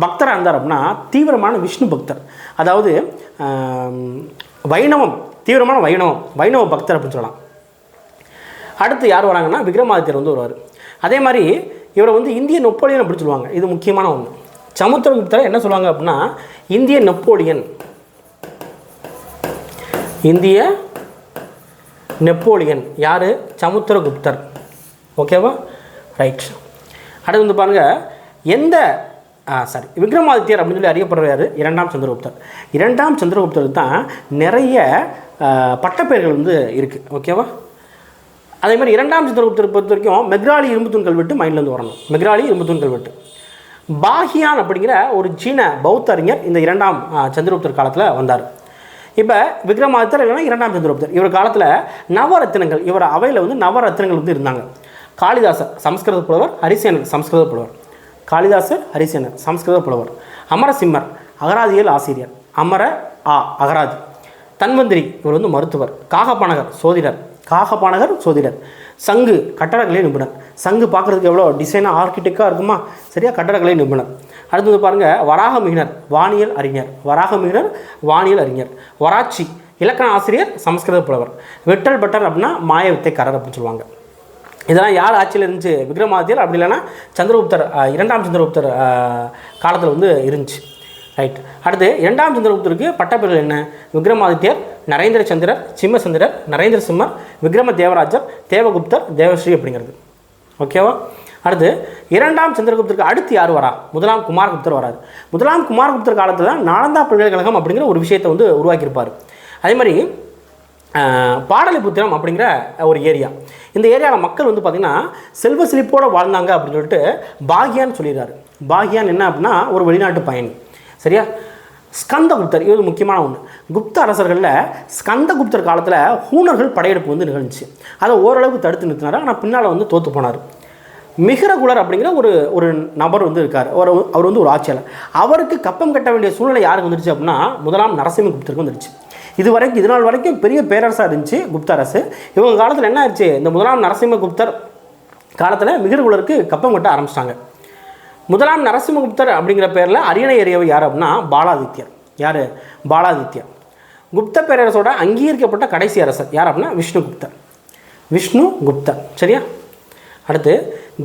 பக்தராக இருந்தார் அப்படின்னா தீவிரமான விஷ்ணு பக்தர். அதாவது வைணவம், தீவிரமான வைணவ பக்தர் அப்படின்னு சொல்லலாம். அடுத்து யார் வராங்கன்னா விக்ரமாதித்யர் வந்து வருவார். அதே மாதிரி இவரை வந்து இந்திய நெப்போலியன் அப்படின்னு சொல்லுவாங்க. இது முக்கியமான ஒன்று. சமுத்திரகுப்தரை என்ன சொல்லுவாங்க அப்படின்னா இந்திய நெப்போலியன் யார்? சமுத்திரகுப்தர், ஓகேவா? ரைட். அடுத்து வந்து பாருங்கள் விக்ரமாதித்யர் அப்படின்னு சொல்லி அறியப்படுற யார்? இரண்டாம் சந்திரகுப்தருக்கு தான் நிறைய பட்டப்பெயர்கள் வந்து இருக்குது, ஓகேவா? அதே மாதிரி இரண்டாம் சந்திரகுப்தரை பொறுத்த வரைக்கும் மெக்ராலி இரும்புத்தூண் கல்வெட்டு மைண்ட்லேருந்து வரணும். மெக்ராலி இரும்புத்தூண் கல்வெட்டு. பாஹியான் அப்படிங்கிற ஒரு சீன பௌத்த அறிஞர் இந்த இரண்டாம் சந்திரகுப்தர் காலத்தில் வந்தார். இப்போ விக்ரமாதித்தர் இல்லைன்னா இரண்டாம் சந்திரகுப்தர் இவர் காலத்தில் நவரத்தினங்கள், இவர் அவையில் வந்து நவரத்தினங்கள் வந்து இருந்தாங்க. காளிதாசர் சமஸ்கிருத புலவர், ஹரிசேனர் சமஸ்கிருத புலவர். காளிதாசர், ஹரிசேனர் சமஸ்கிருத புலவர். அமரசிம்மர் அகராதியல் ஆசிரியர். அகராதி. தன்வந்திரி இவர் வந்து மருத்துவர். காகபானகர் சோதிடர். சங்கு கட்டடக்கலை நிபுணர். சங்கு பார்க்குறதுக்கு எவ்வளோ டிசைனாக ஆர்கிடெக்டாக இருக்குமா, சரியா? கட்டடக்கலை நிபுணர். அடுத்து வந்து பாருங்கள் வராகமிகினர் வானியல் அறிஞர். வராச்சி இலக்கண ஆசிரியர், சமஸ்கிருத புலவர். விட்டல் பட்டர் அப்படின்னா மாய வித்தைக்காரர் அப்படின்னு சொல்லுவாங்க. இதெல்லாம் யார் ஆட்சியில் இருந்துச்சு? விக்ரமாதித்யர் அப்படி இல்லைன்னா சந்திரகுப்தர், இரண்டாம் சந்திரகுப்தர் காலத்தில் வந்து இருந்துச்சு. ரைட். அடுத்து இரண்டாம் சந்திரகுப்தருக்கு பட்டப்பெயர்கள் என்ன? விக்ரமாதித்யர், நரேந்திர சந்திரர், சிம்மசந்திரர், நரேந்திர சிம்மர், விக்ரம தேவராஜர், தேவகுப்தர், தேவஸ்ரீ அப்படிங்கிறது, ஓகேவா? அடுத்து இரண்டாம் சந்திரகுப்தருக்கு அடுத்து யார் வரா? முதலாம் குமாரகுப்தர் வராது. முதலாம் குமாரகுப்தர் காலத்தில் தான் நாலந்தா பல்கலைக்கழகம் அப்படிங்கிற ஒரு விஷயத்தை வந்து உருவாக்கியிருப்பார். அதே மாதிரி பாடலிபுத்திரம் அப்படிங்கிற ஒரு ஏரியா, இந்த ஏரியாவில் மக்கள் வந்து பார்த்திங்கன்னா செல்வ செழிப்போடு வாழ்ந்தாங்க அப்படின்னு சொல்லிட்டு பாகியான்னு சொல்லிடுறாரு. பாகியான் என்ன அப்படின்னா ஒரு வெளிநாட்டு பயணி, சரியா? ஸ்கந்தகுப்தர் இது முக்கியமான ஒன்று. குப்த அரசர்களில் ஸ்கந்தகுப்தர் காலத்தில் ஹூனர்கள் படையெடுப்பு வந்து நிகழ்ந்துச்சு. அதை ஓரளவுக்கு தடுத்து நிறுத்தினார். ஆனால் பின்னால் வந்து தோற்று போனார். மிகிரகுலர் அப்படிங்கிற ஒரு நபர் வந்து இருக்கார். அவர் வந்து ஒரு ஆட்சியாளர். அவருக்கு கப்பம் கட்ட வேண்டிய சூழ்நிலை யாருக்கு வந்துருச்சு அப்படின்னா முதலாம் நரசிம்மகுப்தருக்கு வந்துருச்சு. இது நாள் வரைக்கும் பெரிய பேரரசாக இருந்துச்சு குப்த அரசு. இவங்க காலத்தில் என்ன ஆயிடுச்சு? இந்த முதலாம் நரசிம்மகுப்தர் காலத்தில் மிகிரகுலருக்கு கப்பம் கட்ட ஆரம்பிச்சிட்டாங்க. முதலாம் நரசிம்மகுப்தர் அப்படிங்கிற பேரில் அரியணை ஏறியவர் யார் அப்படின்னா பாலாதித்யர். யார்? பாலாதித்யர். குப்த பேரரசோட அங்கீகரிக்கப்பட்ட கடைசி அரசர் யார் அப்படின்னா விஷ்ணுகுப்தர், சரியா? அடுத்து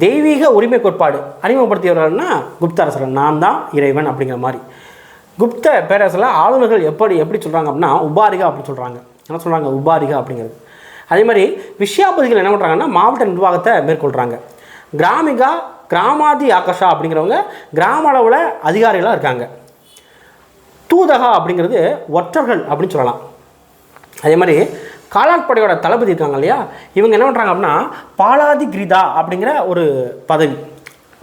தெய்வீக உரிமை கோட்பாடு அறிமுகப்படுத்தியவர்கள்னா குப்த அரசர், நான் தான் இறைவன் அப்படிங்கிற மாதிரி. குப்த பேரரசில் ஆளுநர்கள் எப்படி சொல்கிறாங்க அப்படின்னா உபாரிகா அப்படின்னு சொல்கிறாங்க. என்ன சொல்கிறாங்க? உபாரிகா அப்படிங்கிறது. அதே மாதிரி விஷயாபதிகள் என்ன பண்ணுறாங்கன்னா மாவட்ட நிர்வாகத்தை மேற்கொள்கிறாங்க. கிராமாதி ஆகஷா அப்படிங்கிறவங்க கிராம அளவில் அதிகாரிகளாக இருக்காங்க. தூதகா அப்படிங்கிறது ஒற்றர்கள் அப்படின்னு சொல்லலாம். அதே மாதிரி காலாட்படையோட தளபதி இருக்காங்க இல்லையா, இவங்க என்ன பண்ணுறாங்க அப்படின்னா பாலாதி கிரிதா அப்படிங்கிற ஒரு பதவி.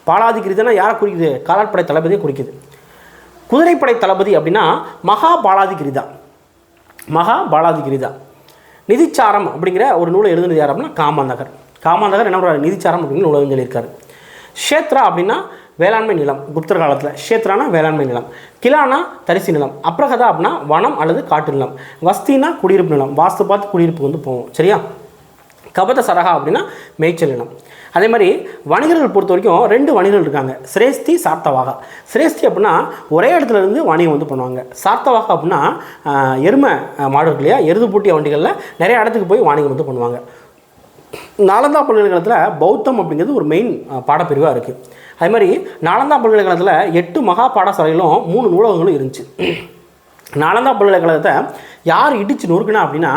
பாலாதி கிரிதானா யாரை குறிக்குது? காலாட்படை தளபதியை குறிக்குது. குதிரைப்படை தளபதி அப்படின்னா மகாபாலாதி கிரிதா. நிதிச்சாரம் அப்படிங்கிற ஒரு நூலை எழுதுனது யார் அப்படின்னா காமாந்தகர் என்ன பண்ணுறாரு? நிதிச்சாரம் அப்படிங்கிற நூலை எழுதியிருக்காரு. க்ஷேத்ரா அப்படின்னா வேளாண்மை நிலம். குப்தர் காலத்தில் க்ஷேத்ரானா வேளாண்மை நிலம், கிலானா தரிசு நிலம், அப்ரகதா அப்படின்னா வனம் அல்லது காட்டு நிலம், வஸ்தினா குடியிருப்பு நிலம். வாஸ்து பார்த்து குடியிருப்பு வந்து போவோம், சரியா? கபத சரகா அப்படின்னா மேய்ச்சல் இனம். அதே மாதிரி வணிகர்கள் பொறுத்த வரைக்கும் 2 வணிகர்கள் இருக்காங்க, சிரேஸ்தி சார்த்தவாகா. சிரேஸ்தி அப்படின்னா ஒரே இடத்துல இருந்து வணிகம் வந்து பண்ணுவாங்க. சார்த்தவாகா அப்படின்னா எருமை மாடு இருக்கு இல்லையா, எருது பூட்டிய வண்டிகளில் நிறைய இடத்துக்கு போய் வாணிகம் வந்து பண்ணுவாங்க. நாலந்தா பல்கலைக்கழகத்தில் பௌத்தம் அப்படிங்கிறது ஒரு மெயின் பாடப்பிரிவாக இருக்குது. அதே மாதிரி நாலந்தா பல்கலைக்கழகத்தில் 8 மகா பாடசாலைகளும் 3 நூலகங்களும் இருந்துச்சு. நாலந்தா பல்கலைக்கழகத்தை யார் இடித்து நொறுக்குனா அப்படின்னா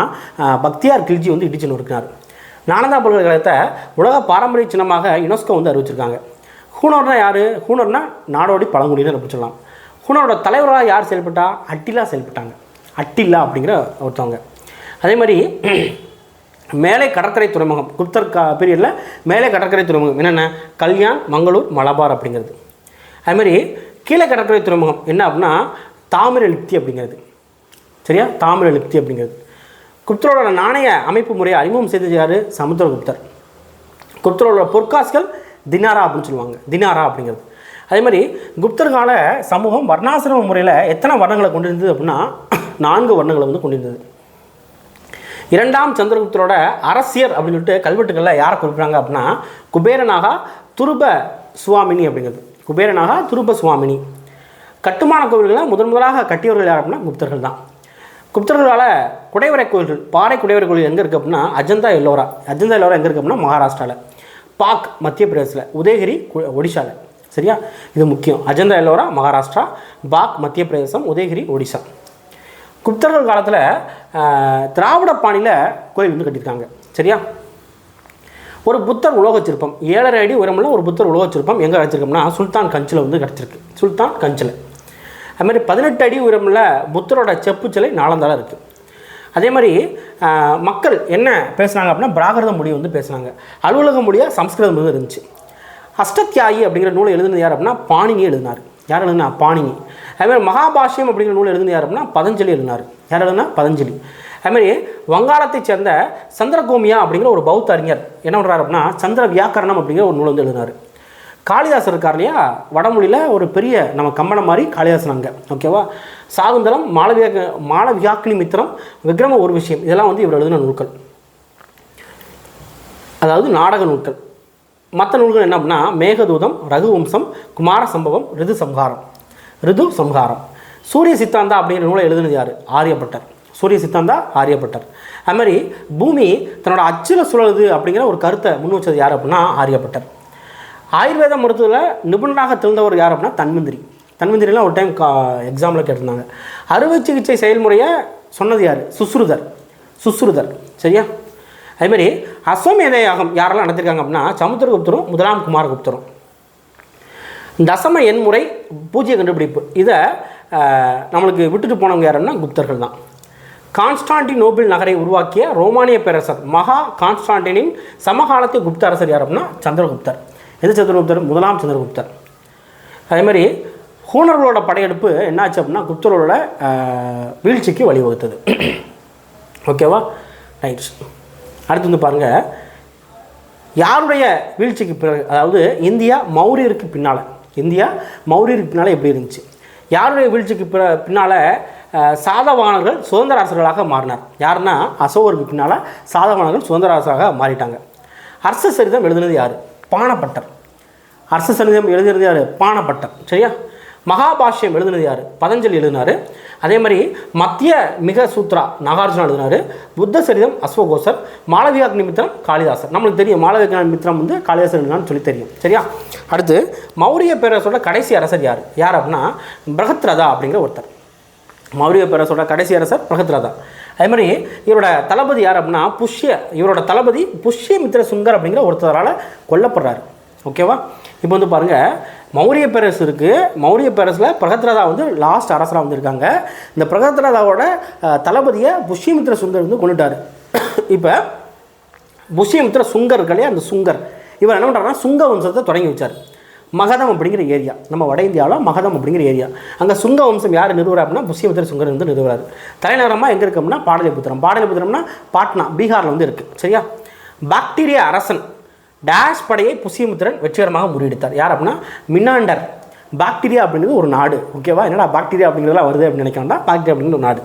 பக்தியார் கில்ஜி வந்து இடித்து நொறுக்கினார். நாலந்தா பல்கலைக்கழகத்தை உலக பாரம்பரிய சின்னமாக யுனெஸ்கோ வந்து அறிவிச்சிருக்காங்க. ஹூனர்னா யார்? ஹூனர்னா நாடோடி பழங்குடியினர் அப்படின்னு சொல்லலாம். ஹூனரோட தலைவராக யார் செயல்பட்டா? அட்டிலா செயல்பட்டாங்க. அட்டிலா அப்படிங்கிற ஒருத்தவங்க. அதே மாதிரி மேலை கடற்கரை துறைமுகம் குப்தர் பீரியடில் மேலே கடற்கரை துறைமுகம் என்னென்ன? கல்யாண், மங்களூர், மலபார் அப்படிங்கிறது. அதுமாதிரி கீழே கடற்கரை துறைமுகம் என்ன அப்படின்னா தாமிரலிப்தி அப்படிங்கிறது. சரியா? தாமிரலிப்தி அப்படிங்கிறது. குப்தரோட நாணய அமைப்பு முறையை அறிமுகம் செய்தது யார்? சமுத்திரகுப்தர். குப்தரோட பொற்காசுகள் தினாரா அப்படின்னு சொல்லுவாங்க. தினாரா அப்படிங்கிறது. அதே மாதிரி குப்தர் கால சமூகம் வர்ணாசிரம முறையில் எத்தனை வர்ணங்களை கொண்டிருந்தது அப்படின்னா 4 வர்ணங்களை வந்து கொண்டிருந்தது. 2ஆம் சந்திரகுப்தரோட அரசியர் அப்படின்னு சொல்லிட்டு கல்வெட்டுகளில் யாரை குறிப்பிட்றாங்க அப்படின்னா குபேரனாகா துருப சுவாமினி அப்படிங்கிறது. குபேரனாகா துருப சுவாமினி. கட்டுமான கோவில்களை முதலாக கட்டியவர்கள் யார் அப்படின்னா குப்தர்கள் தான். குப்தர்களால் குடைவரை கோயில்கள், பாறை குடைவரை கோயில் எங்கே இருக்குது அப்படின்னா அஜந்தா எல்லோரா. அஜந்தா எல்லோரா எங்கே இருக்குது அப்படின்னா மகாராஷ்டிராவில். பாக் மத்திய பிரதேசில். உதயகிரி ஒடிஷாவில். சரியா? இது முக்கியம். அஜந்தா எல்லோரா மகாராஷ்டிரா, பாக் மத்திய பிரதேசம், உதயகிரி ஒடிசா. குப்தர்கள் காலத்தில் திராவிட பாணியில் கோயில் வந்து கட்டியிருக்காங்க. சரியா? ஒரு புத்தர் உலோக சிற்பம் 7.5 அடி உயரமுள்ள ஒரு புத்தர் உலோக சிற்பம் எங்கே கிடச்சிருக்கோம்னா சுல்தான் கஞ்சில் வந்து கிடச்சிருக்கு. சுல்தான் கஞ்சில். அதுமாதிரி 18 அடி உயரமுள்ள புத்தரோட செப்பு சிலை நாலந்தால இருக்குது. அதே மாதிரி மக்கள் என்ன பேசுனாங்க அப்படின்னா பிராகிருத மொழி வந்து பேசுனாங்க. அலுவலக மொழியாக சம்ஸ்கிருதம் வந்து இருந்துச்சு. அஷ்டத்யாயி அப்படிங்கிற நூலை எழுதுனது யார் அப்படின்னா பாணினி எழுதினார். யார் எழுதுனா? பாணினி. அதுமாதிரி மகாபாஷ்யம் அப்படிங்கிற நூலை எழுதுனது யார் அப்படின்னா பதஞ்சலி எழுதினார். யார் எழுதுனா? பதஞ்சலி. அதுமாதிரி வங்காளத்தை சேர்ந்த சந்திரகோமியா அப்படிங்கிற ஒரு பௌத்த அறிஞர் என்ன பண்ணுறாரு அப்படின்னா சந்திர வியாக்கரணம் அப்படிங்கிற ஒரு நூல் வந்து எழுதினார். காளிதாசர் இருக்கார் இல்லையா, வடமொழியில் ஒரு பெரிய நம்ம கம்பனம் மாதிரி காளிதாசன் அங்கே. ஓகேவா? சாகுந்தலம், மாளவியாக்கினி மித்திரம், விக்ரம ஒரு விஷயம், இதெல்லாம் வந்து இவர் எழுதின நூல்கள், அதாவது நாடக நூல்கள். மற்ற நூல்கள் என்ன அப்படின்னா மேகதூதம், ரகுவம்சம், குமார சம்பவம், ரிது சம்ஹாரம். சூரிய சித்தாந்தா அப்படிங்கிற நூலை எழுதுனது யார்? ஆரியப்பட்டர். சூரிய சித்தாந்தா ஆரியப்பட்டர். அது மாதிரி பூமி தன்னோட அச்சில் சுழலுது அப்படிங்கிற ஒரு கருத்தை முன் வச்சது யார் அப்படின்னா ஆரியப்பட்டர். ஆயுர்வேத மருத்துவத்தில் நிபுணராக திறந்தவர் யார் அப்படின்னா தன்வந்திரி. தன்வந்திரிலாம் ஒரு டைம் எக்ஸாமில் கேட்டிருந்தாங்க. அறுவை சிகிச்சை செயல்முறையை சொன்னது யார்? சுஸ்ருதர். சரியா? அதுமாதிரி அஸ்வமேத யாகம் யாரெல்லாம் நடத்திருக்காங்க அப்படின்னா சமுத்திரகுப்தரும் 1ஆம் குமாரகுப்தரும். தசம எண்முறை பூஜ்ய கண்டுபிடிப்பு இதை நம்மளுக்கு விட்டுட்டு போனவங்க யாருன்னா குப்தர்கள் தான். கான்ஸ்டான்டினோபிள் நகரை உருவாக்கிய ரோமானிய பேரரசர் மகா கான்ஸ்டான்டினின் சமகாலத்திய குப்த அரசர் யார் அப்படின்னா சந்திரகுப்தர். எது சந்திரகுப்தர்? 1ஆம் சந்திரகுப்தர். அதே மாதிரி ஹூனர்களோட படையெடுப்பு என்னாச்சு அப்படின்னா குப்தரோட வீழ்ச்சிக்கு வழிவகுத்தது. ஓகேவா? ரைட். அடுத்து வந்து பாருங்கள், யாருடைய வீழ்ச்சிக்கு பிறகு, அதாவது இந்தியா மௌரியருக்கு பின்னால் எப்படி இருந்துச்சு? யாருடைய வீழ்ச்சிக்கு பின்னால் சாதவானர்கள் சுதந்திர அரசர்களாக மாறினார்? யாருன்னா அசோகருக்கு பின்னால் சாதவானர்கள் சுதந்திர அரசராக மாறிட்டாங்க. அரச சரிதம் எழுதுனது யார்? பாணப்பட்டர். அரச சரிதம் எழுதுனது யார்? பாணப்பட்டர். சரியா? மகாபாஷ்யம் எழுதுனது யார்? பதஞ்சலி எழுதினார். அதே மாதிரி மத்திய மிக சூத்ரா நாகார்ஜுனா எழுதினார். புத்த சரிதம் அஸ்வகோசர். மாளவியாக்னி மித்திரம் காளிதாசர். நம்மளுக்கு தெரியும் மாளவியாக்னி மித்திரம் வந்து காளிதாசர் எழுதினான்னு சொல்லி தெரியும். சரியா? அடுத்து மௌரிய பேரரசோட கடைசி அரசர் யார் அப்படின்னா பிரகத்ரதா அப்படிங்கிற ஒருத்தர். மௌரிய பேரரசோட கடைசி அரசர் பிரகத்ரதா. அதே மாதிரி இவரோட தளபதி யார் அப்படின்னா இவரோட தளபதி புஷ்யமித்ர சுங்கர் அப்படிங்கிற ஒருத்தரால் கொல்லப்படுறாரு. ஓகேவா? இப்போ வந்து பாருங்கள், மௌரிய பேரரசு இருக்குது. மௌரிய பேரரசில் பிரகத்ரதா வந்து லாஸ்ட் அரசராக வந்திருக்காங்க. இந்த பிரகத்ரதாவோட தளபதியை புஷ்யமித்ர சுங்கர் வந்து கொண்டுட்டார். இப்போ புஷ்யமித்ர சுங்கர் இருக்கு இல்லையா, அந்த சுங்கர் இவர் என்ன பண்ணுறாருன்னா சுங்க வம்சத்தை தொடங்கி வச்சார். மகதம் அப்படிங்கிற ஏரியா, நம்ம வட இந்தியாவில் மகதம் அப்படிங்கிற ஏரியா, அங்கே சுங்க வம்சம் யார் நிறுவனர் அப்படின்னா புஷ்யமித்ர சுங்கர் வந்து நிறுவனார். தலைநகரமாக எங்கே இருக்குது அப்படின்னா பாடலிபுத்திரம்னா பாட்னா பீகாரில் வந்து இருக்குது. சரியா? பாக்டீரிய அரசன் டேஷ் படையை புஷ்யமித்ரன் வெற்றிகரமாக முறியடித்தார். யார் அப்படின்னா மினாண்டர். பாக்டீரியா அப்படிங்கிறது ஒரு நாடு. ஓகேவா? என்னடா பாக்டீரியா அப்படிங்கிறதுலாம் வருது அப்படின்னு நினைக்கிறோம்னா பாக்டீரியா அப்படிங்கிற ஒரு நாடு.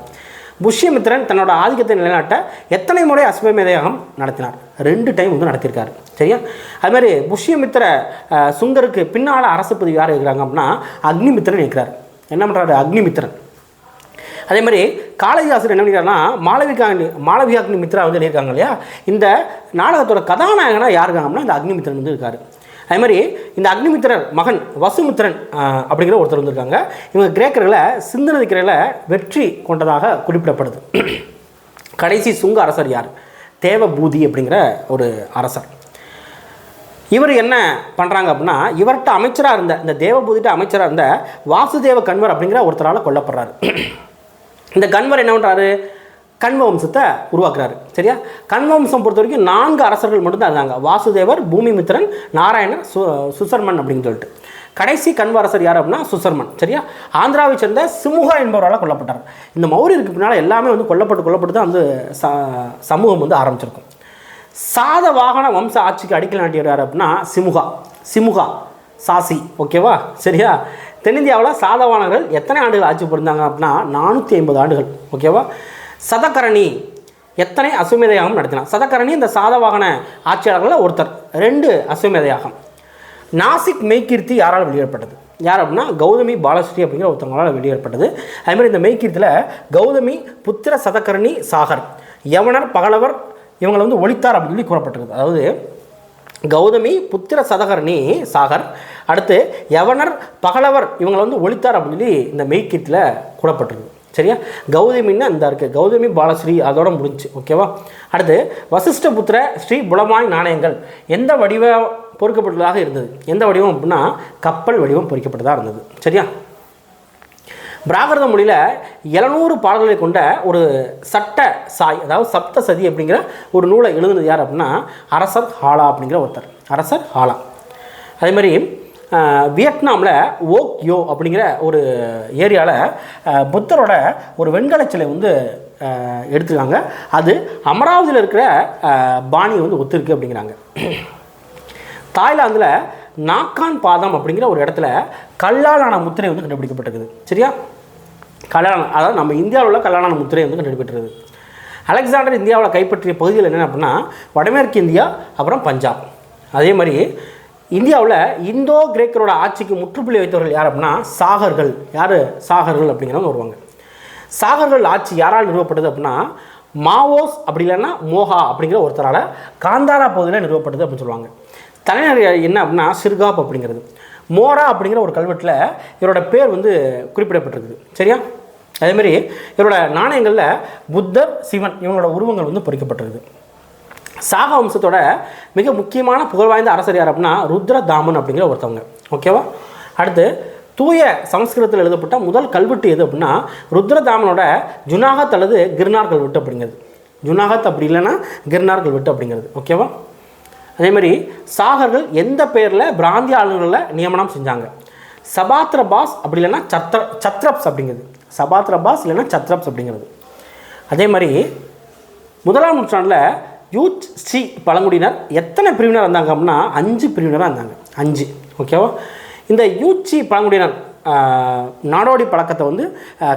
புஷ்யமித்திரன் தன்னோட ஆதிக்கத்தை நிலைநாட்ட எத்தனை முறை அஸ்வமேத யாகம் நடத்தினார்? 2 டைம் வந்து நடத்தியிருக்காரு. சரியா? அது மாதிரி புஷ்யமித்திர சுங்கருக்கு பின்னால் அரசு பதவி யார் இருக்கிறாங்க அப்படின்னா அக்னிமித்திரன் இருக்கிறார். என்ன பண்ணுறாரு? அக்னிமித்திரன். அதே மாதிரி காளிதாசர் என்ன பண்ணிக்கிறாருன்னா மாளவிகாக்னி மித்ரா வந்து எழுதியிருக்காங்க இல்லையா, இந்த நாடகத்தோட கதாநாயகனாக யார் இருக்காங்கன்னா இந்த அக்னிமித்திரன் வந்து இருக்கார். அதே மாதிரி இந்த அக்னிமித்திரர் மகன் வசுமித்திரன் அப்படிங்கிற ஒருத்தர் வந்துருக்காங்க. இவங்க கிரேக்கர்களை சிந்து நதிக்கரையில் வெற்றி கொண்டதாக குறிப்பிடப்படுது. கடைசி சுங்க அரசர் யார்? தேவபூதி அப்படிங்கிற ஒரு அரசர். இவர் என்ன பண்ணுறாங்க அப்படின்னா, இவர்கிட்ட அமைச்சராக இருந்த இந்த தேவபூதிட்ட அமைச்சராக இருந்த வாசுதேவ கன்வர் அப்படிங்கிற ஒருத்தரால் கொல்லப்படுறாரு. இந்த கன்வர் என்ன பண்ணுறாரு? கண்வ வம்சத்தை உருவாக்குறாரு. சரியா? கண்வ வம்சம் பொறுத்த வரைக்கும் 4 அரசர்கள் மட்டும்தான் இருந்தாங்க. வாசுதேவர், பூமிமித்திரன், நாராயணர், சுசர்மன் அப்படின்னு சொல்லிட்டு. கடைசி கண்வ அரசர் யார் அப்படின்னா சுசர்மன். சரியா? ஆந்திராவை சேர்ந்த சிமுகா என்பவரால் கொல்லப்பட்டார். இந்த மௌரியருக்கு பின்னால் எல்லாமே வந்து கொல்லப்பட்டு தான் வந்து சமூகம் வந்து ஆரம்பிச்சிருக்கும். சாதவாகன வம்ச ஆட்சிக்கு அடிக்கல் நாட்டியவர் யார் அப்படின்னா சிமுகா சாசி. ஓகேவா? சரியா? தென்னிந்தியாவில் சாதவானர்கள் எத்தனை ஆண்டுகள் ஆட்சி புரிந்தாங்க அப்படின்னா 450 ஆண்டுகள். ஓகேவா? சதகரணி எத்தனை அஸ்வமேத யாகம் நடத்தினார்? சதகரணி இந்த சாதவாகன ஆட்சியாளர்களில் ஒருத்தர். 2 அஸ்வமேத யாகம். நாசிக் மெய்கீர்த்தி யாரால் வெளியிடப்பட்டது? யார் அப்படின்னா கௌதமி பாலஸ்ரீ அப்படிங்கிற ஒருத்தவங்களால் வெளியிடப்பட்டது. அதேமாதிரி இந்த மெய்கீர்த்தியில் கௌதமி, புத்திர சதகரணி, சாகர், யவனர், பகலவர் இவங்களை வந்து ஒழித்தார் அப்படின்னு சொல்லி கூறப்பட்டிருக்கு. அதாவது கௌதமி, புத்திர சதகரணி, சாகர், அடுத்து யவனர், பகலவர் இவங்களை வந்து ஒழித்தார் அப்படின்னு சொல்லி இந்த மெய்கீர்த்தியில் கூறப்பட்டிருக்கு. சரியா? கௌதமின்னு அந்த இருக்குது. கௌதமி பாலஸ்ரீ அதோட முடிஞ்சு. ஓகேவா? அடுத்து வசிஷ்ட புத்திர ஸ்ரீ புலமாய் நாணயங்கள் எந்த வடிவம் பொறிக்கப்பட்டதாக இருந்தது? எந்த வடிவம் அப்படின்னா கப்பல் வடிவம் பொறிக்கப்பட்டதாக இருந்தது. சரியா? பிராகிருத மொழியில் 700 பாடல்களை கொண்ட ஒரு சட்ட சாய், அதாவது சப்த சதி அப்படிங்கிற ஒரு நூலை எழுதுனது யார் அப்படின்னா அரசர் ஹாலா அப்படிங்கிற ஒருத்தர். அரசர் ஹாலா. அதே மாதிரி வியட்நாமில் ஓக் யோ அப்படிங்கிற ஒரு ஏரியாவில் புத்தரோட ஒரு வெண்கல சிலை வந்து எடுத்துருக்காங்க. அது அமராவதியில் இருக்கிற பாணியை வந்து ஒத்துருக்கு அப்படிங்கிறாங்க. தாய்லாந்தில் நாக்கான் பாதம் அப்படிங்கிற ஒரு இடத்துல கல்லாலான முத்திரை வந்து கண்டுபிடிக்கப்பட்டிருக்குது. சரியா? கல்லாலான, அதாவது நம்ம இந்தியாவில் உள்ள கல்லாலான முத்திரை வந்து கண்டுபிடிக்கப்பட்டிருக்குது. அலெக்சாண்டர் இந்தியாவில் கைப்பற்றிய பகுதிகள் என்னென்ன அப்படின்னா வடமேற்கு இந்தியா, அப்புறம் பஞ்சாப். அதே மாதிரி இந்தியாவில் இந்தோ கிரேக்கரோட ஆட்சிக்கு முற்றுப்புள்ளி வைத்தவர்கள் யார் அப்படின்னா சாகர்கள். யார்? சாகர்கள் அப்படிங்கிறவங்க வருவாங்க. சாகர்கள் ஆட்சி யாரால் நிறுவப்பட்டது அப்படின்னா மாவோஸ் அப்படி இல்லைன்னா மோகா அப்படிங்கிற ஒருத்தரால் காந்தாரா பகுதியில் நிறுவப்பட்டது அப்படின்னு சொல்லுவாங்க. தலைநகர் என்ன அப்படின்னா சிர்காப் அப்படிங்கிறது. மோரா அப்படிங்கிற ஒரு கல்வெட்டில் இவரோட பேர் வந்து குறிப்பிடப்பட்டிருக்குது. சரியா? அதேமாதிரி இவரோட நாணயங்களில் புத்தர், சிவன் இவங்களோட உருவங்கள் வந்து பொறிக்கப்பட்டிருக்குது. சாக வம்சத்தோட மிக முக்கியமான புகழ்வாய்ந்த அரசர் யார் அப்படின்னா ருத்ரதாமன் அப்படிங்கிற ஒருத்தவங்க. ஓகேவா? அடுத்து தூய சமஸ்கிருதத்தில் எழுதப்பட்ட முதல் கல்வெட்டு எது அப்படின்னா ருத்ரதாமனோட ஜுனாகத் அல்லது கிர்னார் கல்வெட்டு அப்படிங்கிறது. ஜுனாகத் அப்படி இல்லைன்னா கிர்னார் கல்வெட்டு அப்படிங்கிறது. ஓகேவா? அதேமாதிரி சாகர்கள் எந்த பெயரில் பிராந்திய ஆளுநர்களில் நியமனம் செஞ்சாங்க? சபாத்ரபாஸ் அப்படி இல்லைன்னா சத்ரப்ஸ் அப்படிங்கிறது. சபாத்ரபாஸ் இல்லைன்னா சத்ரப்ஸ் அப்படிங்கிறது. அதே மாதிரி 1ஆம் நூற்றாண்டில் யூச்சி பழங்குடியினர் எத்தனை பிரிவினர் இருந்தாங்க அப்படின்னா 5 பிரிவினராக இருந்தாங்க. 5. ஓகேவா? இந்த யூச்சி பழங்குடியினர் நாடோடி பழக்கத்தை வந்து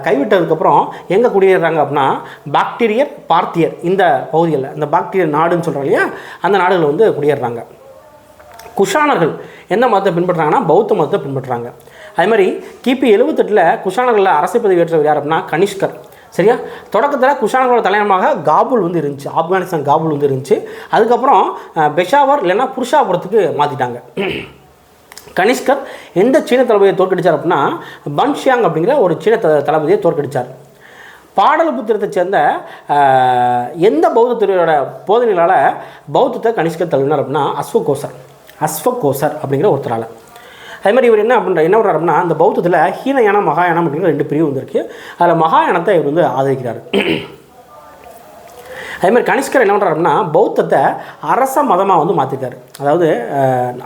கைவிட்டதுக்கப்புறம் எங்கே குடியேறாங்க அப்படின்னா பாக்டீரியர், பார்த்தியர் இந்த பகுதிகளில், இந்த பாக்டீரியர் நாடுன்னு சொல்கிறாங்க இல்லையா, அந்த நாடுகளில் வந்து குடியேறாங்க. குஷானர்கள் எந்த மதத்தை பின்பற்றுறாங்கன்னா பௌத்த மதத்தை பின்பற்றுறாங்க. அதே மாதிரி கிபி 78 குஷானர்களில் அரசு பதவி ஏற்றவர் யார் அப்படின்னா கனிஷ்கர். சரியா? தொடக்கத்தில் குஷானர்களோட தலைநகரமாக காபூல் வந்து இருந்துச்சு. ஆப்கானிஸ்தான் காபூல் வந்து இருந்துச்சு. அதுக்கப்புறம் பெஷாவர் இல்லைன்னா புருஷாபுரத்துக்கு மாற்றிட்டாங்க. கனிஷ்கர் எந்த சீன தளபதியை தோற்கடித்தார் அப்படின்னா பன்ஷியாங் அப்படிங்கிற ஒரு சீன தளபதியை தோற்கடித்தார். பாடலிபுத்திரத்தை சேர்ந்த எந்த பௌத்த துறையோட போதனைகளால் பௌத்தத்தை கனிஷ்கர் தழுவினார் அப்படின்னா அஸ்வகோசர் அப்படிங்கிற ஒருத்தரால். அதே மாதிரி இவர் என்ன பண்ணுறாரு அப்படின்னா அந்த பௌத்தத்தில் ஹீனயானம், மகாயானம் அப்படிங்கிற 2 பிரிவு வந்துருக்கு. அதில் மகாயானத்தை இவர் வந்து ஆதரிக்கிறார். அதே மாதிரி கனிஷ்கர் என்ன பண்ணுறாரு அப்படின்னா பௌத்தத்தை அரச மதமாக வந்து மாற்றிருக்காரு. அதாவது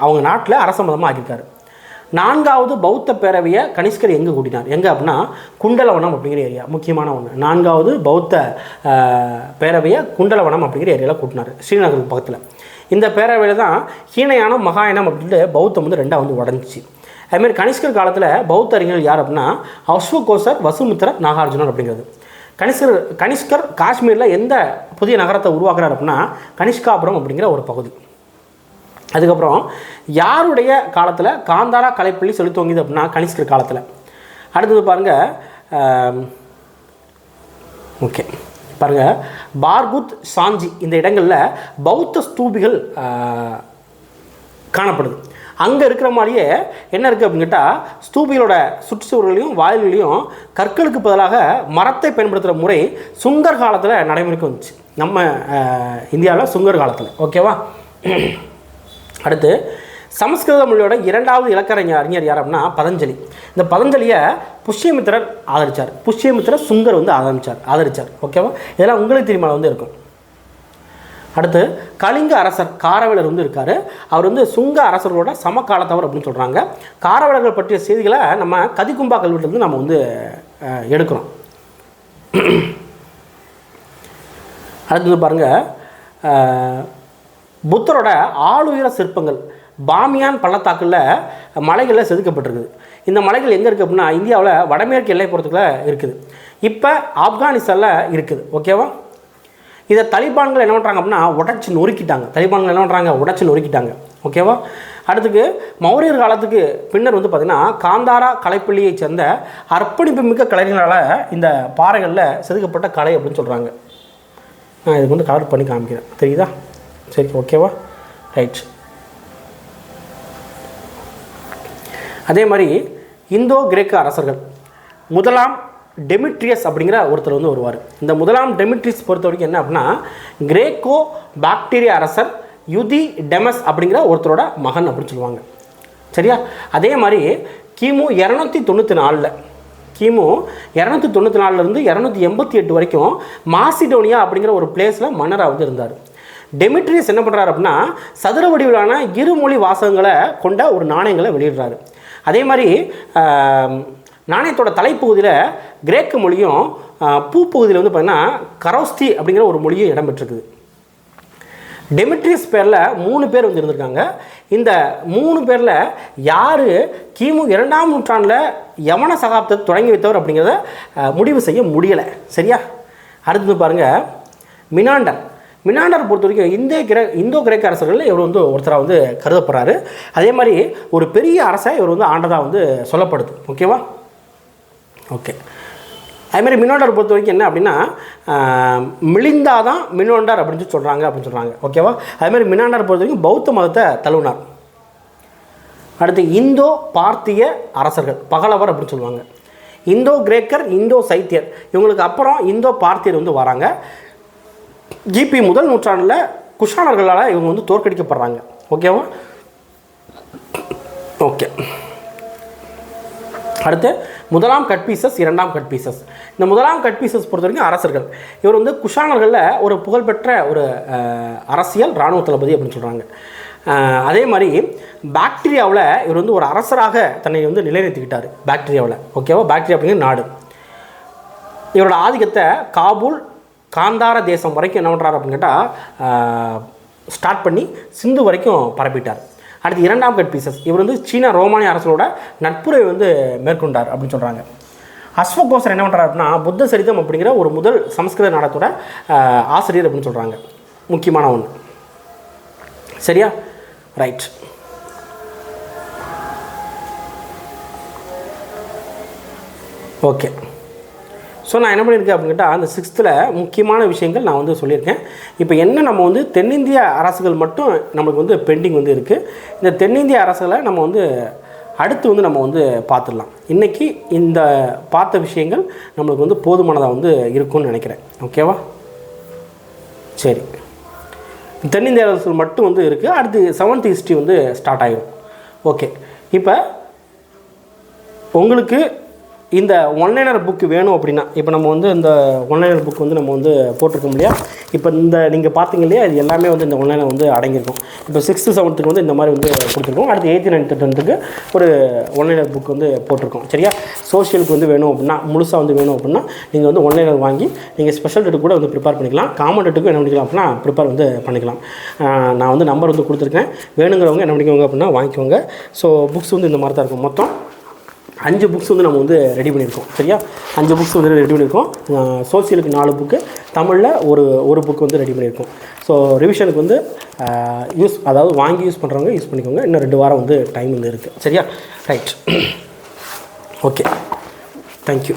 அவங்க நாட்டில் அரச மதமாக ஆக்கியிருக்காரு. 4வது பௌத்த பேரவையை கனிஷ்கர் எங்கே கூட்டினார்? எங்கே அப்படின்னா குண்டலவனம் அப்படிங்கிற ஏரியா, முக்கியமான ஒன்று. 4வது பௌத்த பேரவையை குண்டலவனம் அப்படிங்கிற ஏரியாவில் கூட்டினார், ஸ்ரீநகருக்கு பக்கத்தில். இந்த பேரவையில் தான் ஹீனயானம், மகாயானம் அப்படின்ட்டு பௌத்தம் வந்து 2ஆக வந்து உடஞ்சிச்சு. அதுமாதிரி கனிஷ்கர் காலத்தில் பௌத்த அறிஞர்கள் யார் அப்படின்னா அஸ்வகோசர், வசுமித்திரர், நாகார்ஜுனர் அப்படிங்கிறது. கனிஷ்கர் காஷ்மீரில் எந்த புதிய நகரத்தை உருவாக்குறாரு அப்படின்னா கனிஷ்காபுரம் அப்படிங்கிற ஒரு பகுதி. அதுக்கப்புறம் யாருடைய காலத்தில் காந்தாரா கலைப்பள்ளி செலுத்தோங்கியது அப்படின்னா கனிஷ்கர் காலத்தில். அடுத்தது பாருங்கள், ஓகே பாருங்கள், பார்குத் சாஞ்சி இந்த இடங்களில் பௌத்த ஸ்தூபிகள் காணப்படுது. அங்கே இருக்கிற மாதிரியே என்ன இருக்குது அப்படின்னு கேட்டால் ஸ்தூபிகளோட சுற்றுச்சுவர்களையும் வாயில்களையும் கற்களுக்கு பதிலாக மரத்தை பயன்படுத்துகிற முறை சுங்கர் காலத்தில் நடைமுறைக்கு வந்துச்சு, நம்ம இந்தியாவில் சுங்கர் காலத்தில். ஓகேவா. அடுத்து சமஸ்கிருத மொழியோட இரண்டாவது இலக்கண அறிஞர் யார் அப்படின்னா பதஞ்சலி. இந்த பதஞ்சலியை புஷ்யமித்திரர் ஆதரித்தார். புஷ்யமித்திரர் சுங்கர் வந்து ஆதரித்தார். ஓகேவா. இதெல்லாம் உங்களுக்கு தெரியுமா வந்து இருக்கும். அடுத்து கலிங்க அரசர் காரவேலர் வந்து இருக்கார். அவர் வந்து சுங்க அரசர்களோட சமகாலத்தவர் அப்படின்னு சொல்கிறாங்க. காரவேலர்கள் பற்றிய செய்திகளை நம்ம கதிகும்பா கல்வெட்டிலிருந்து நம்ம வந்து எடுக்கிறோம். அடுத்தது பாருங்கள், புத்தரோட ஆளுயர சிற்பங்கள் பாமியான் பள்ளத்தாக்கில் மலைகளில் செதுக்கப்பட்டிருக்குது. இந்த மலைகள் எங்கே இருக்குது அப்படின்னா இந்தியாவில் வடமேற்கு எல்லைப்புறத்துக்குள்ள இருக்குது. இப்போ ஆப்கானிஸ்தானில் இருக்குது. ஓகேவா. இதை தலிபான்கள் என்ன பண்ணுறாங்க அப்படின்னா உடைச்சி நொறுக்கிட்டாங்க. ஓகேவா. அடுத்துக்கு மௌரியர் காலத்துக்கு பின்னர் வந்து பார்த்திங்கன்னா காந்தாரா கலைப்பள்ளியை சேர்ந்த அர்ப்பணிப்பு மிக்க கலைஞர்களால் இந்த பாறைகளில் செதுக்கப்பட்ட கலை அப்படின்னு சொல்கிறாங்க. நான் இதுக்கு வந்து கலர் பண்ணி காமிக்கிறேன், தெரியுதா? சரி, ஓகேவா, ரைட். அதே மாதிரி இந்தோ கிரேக்க அரசர்கள் முதலாம் டெமிட்ரியஸ் அப்படிங்கிற ஒருத்தர் வந்து வருவார். இந்த முதலாம் டெமிட்ரியஸ் பொறுத்த வரைக்கும் என்ன அப்படின்னா கிரேக்கோ பாக்டீரிய அரசர் யுதி டெமஸ் அப்படிங்கிற ஒருத்தரோட மகன் அப்படின்னு சொல்லுவாங்க. சரியா. அதே மாதிரி கிமு 294 288 வரைக்கும் மாசிடோனியா அப்படிங்கிற ஒரு பிளேஸில் மன்னராக வந்து இருந்தார். டெமிட்ரியஸ் என்ன பண்ணுறாரு அப்படின்னா சதுர வடிவிலான இருமொழி வாசகங்களை கொண்ட ஒரு நாணயங்களை வெளியிடுறாரு. அதே மாதிரி நாணயத்தோட தலைப்பகுதியில் கிரேக்க மொழியும் பூப்பகுதியில் வந்து பார்த்திங்கன்னா கரோஸ்தி அப்படிங்கிற ஒரு மொழியும் இடம்பெற்றிருக்குது. டெமிட்ரியஸ் பேரில் 3 பேர் வந்து இருந்திருக்காங்க. இந்த 3 பேரில் யார் கிமு 2ஆம் நூற்றாண்டில் யவன சகாப்தத்தை தொடங்கி வைத்தவர் அப்படிங்கிறத முடிவு செய்ய முடியலை. சரியா. அடுத்தது பாருங்கள், மினாண்டர் பொறுத்த வரைக்கும் இந்தோ கிரேக்க அரசர்களில் இவர் வந்து ஒருத்தராக வந்து கருதப்படுறாரு. அதே மாதிரி ஒரு பெரிய அரசை இவர் வந்து ஆண்டதாக வந்து சொல்லப்படுது. ஓகேவா. ஓகே. அதேமாதிரி மினாண்டர் பொறுத்த வரைக்கும் என்ன அப்படின்னா மிலிந்தா தான் மினாண்டர் அப்படின்னு சொல்கிறாங்க. ஓகேவா. அதேமாதிரி மினாண்டர் பொறுத்த வரைக்கும் பௌத்த மதத்தை தழுவினார். அடுத்து இந்தோ பார்த்திய அரசர்கள் பகலவர் அப்படின்னு சொல்லுவாங்க. இந்தோ கிரேக்கர், இந்தோ சைத்தியர், இவங்களுக்கு அப்புறம் இந்தோ பார்த்தியர் வந்து வராங்க. கிபி முதல் நூற்றாண்டில் குஷானர்களால் இவங்க வந்து தோற்கடிக்கப்படுறாங்க. ஓகேவா. ஓகே. அடுத்து முதலாம் கட்பீசஸ், 2ஆம் கட்பீசஸ். இந்த முதலாம் கட்பீசஸ் பொறுத்த வரைக்கும் அரசர்கள். இவர் வந்து குஷானர்களில் ஒரு புகழ்பெற்ற ஒரு அரசியல் இராணுவ தளபதி அப்படின்னு சொல்கிறாங்க. அதே மாதிரி பாக்டீரியாவில் இவர் வந்து ஒரு அரசராக தன்னை வந்து நிலைநிறுத்திக்கிட்டார் பாக்டீரியாவில். ஓகேவா. பாக்டீரியா அப்படிங்கிற நாடு. இவரோட ஆதிக்கத்தை காபூல் காந்தார தேசம் வரைக்கும் என்ன பண்ணுறாரு அப்படின்னு கேட்டால் ஸ்டார்ட் பண்ணி சிந்து வரைக்கும் பரப்பிட்டார். அடுத்து 2ஆம் கட்பீசஸ். இவர் வந்து சீனா ரோமானிய அரசரோட நட்புறவை வந்து மேற்கொண்டார் அப்படின்னு சொல்கிறாங்க. அஸ்வகோசர் என்ன பண்ணுறாரு அப்படின்னா புத்த சரிதம் அப்படிங்கிற ஒரு முதல் சமஸ்கிருத நாடகத்தோட ஆசிரியர் அப்படின்னு சொல்கிறாங்க. முக்கியமான ஒன்று. சரியா, ரைட். ஓகே. ஸோ நான் என்ன பண்ணியிருக்கேன் அப்படின்னு கேட்டால் அந்த 6th முக்கியமான விஷயங்கள் நான் வந்து சொல்லியிருக்கேன். இப்போ என்ன நம்ம வந்து தென்னிந்திய அரசுகள் மட்டும் நம்மளுக்கு வந்து பெண்டிங் வந்து இருக்குது. இந்த தென்னிந்திய அரசுகளை நம்ம வந்து அடுத்து வந்து நம்ம வந்து பார்த்துடலாம். இன்றைக்கி இந்த பார்த்த விஷயங்கள் நம்மளுக்கு வந்து போதுமானதாக வந்து இருக்கும்னு நினைக்கிறேன். ஓகேவா. சரி, தென்னிந்திய அரசுகள் மட்டும் வந்து இருக்குது. அடுத்து 7th ஹிஸ்ட்ரி வந்து ஸ்டார்ட் ஆகிடும். ஓகே. இப்போ உங்களுக்கு இந்த ஒன்லைனர் புக்கு வேணும் அப்படின்னா இப்போ நம்ம வந்து இந்த ஒன்லைனர் புக் வந்து நம்ம வந்து போட்டிருக்கோம் இல்லையா. இப்போ இந்த நீங்கள் பார்த்தீங்க இல்லையா, இது எல்லாமே வந்து இந்த ஒன்லைனர் வந்து அடங்கியிருக்கும். இப்போ 6th 7th வந்து இந்த மாதிரி வந்து கொடுத்துருக்கோம். அடுத்து 8th 9th 10th ஒரு ஒன்லைனர் புக் வந்து போட்டிருக்கோம். சரியா. சோஷியலுக்கு வந்து வேணும் அப்படின்னா முழுசாக வந்து வேணும் அப்படின்னா நீங்கள் வந்து ஒன்லைனர் வாங்கி நீங்கள் ஸ்பெஷல் டேட்டு கூட வந்து ப்ரிப்பேர் பண்ணிக்கலாம். காமன் டேட்டுக்கும் என்ன பண்ணிக்கலாம் அப்படின்னா ப்ரிப்பேர் வந்து பண்ணிக்கலாம். நான் வந்து நம்பர் வந்து கொடுத்துருக்கேன். வேணுங்கிறவங்க என்ன பண்ணிக்கோங்க அப்படின்னா வாங்கிக்கோங்க. ஸோ புக்ஸ் வந்து இந்த மாதிரி தான் இருக்கும். மொத்தம் 5 புக்ஸ் வந்து நம்ம வந்து ரெடி பண்ணியிருக்கோம். சரியா, 5 புக்ஸ் வந்து ரெடி பண்ணியிருக்கோம். சோசியலுக்கு 4 புக்கு, தமிழில் ஒரு புக் வந்து ரெடி பண்ணியிருக்கோம். ஸோ ரிவிஷனுக்கு வந்து அதாவது வாங்கி யூஸ் பண்ணுறவங்க யூஸ் பண்ணிக்கோங்க. இன்னும் 2 வாரம் வந்து டைம் வந்து இருக்குது. சரியா, ரைட், ஓகே, தேங்க்யூ.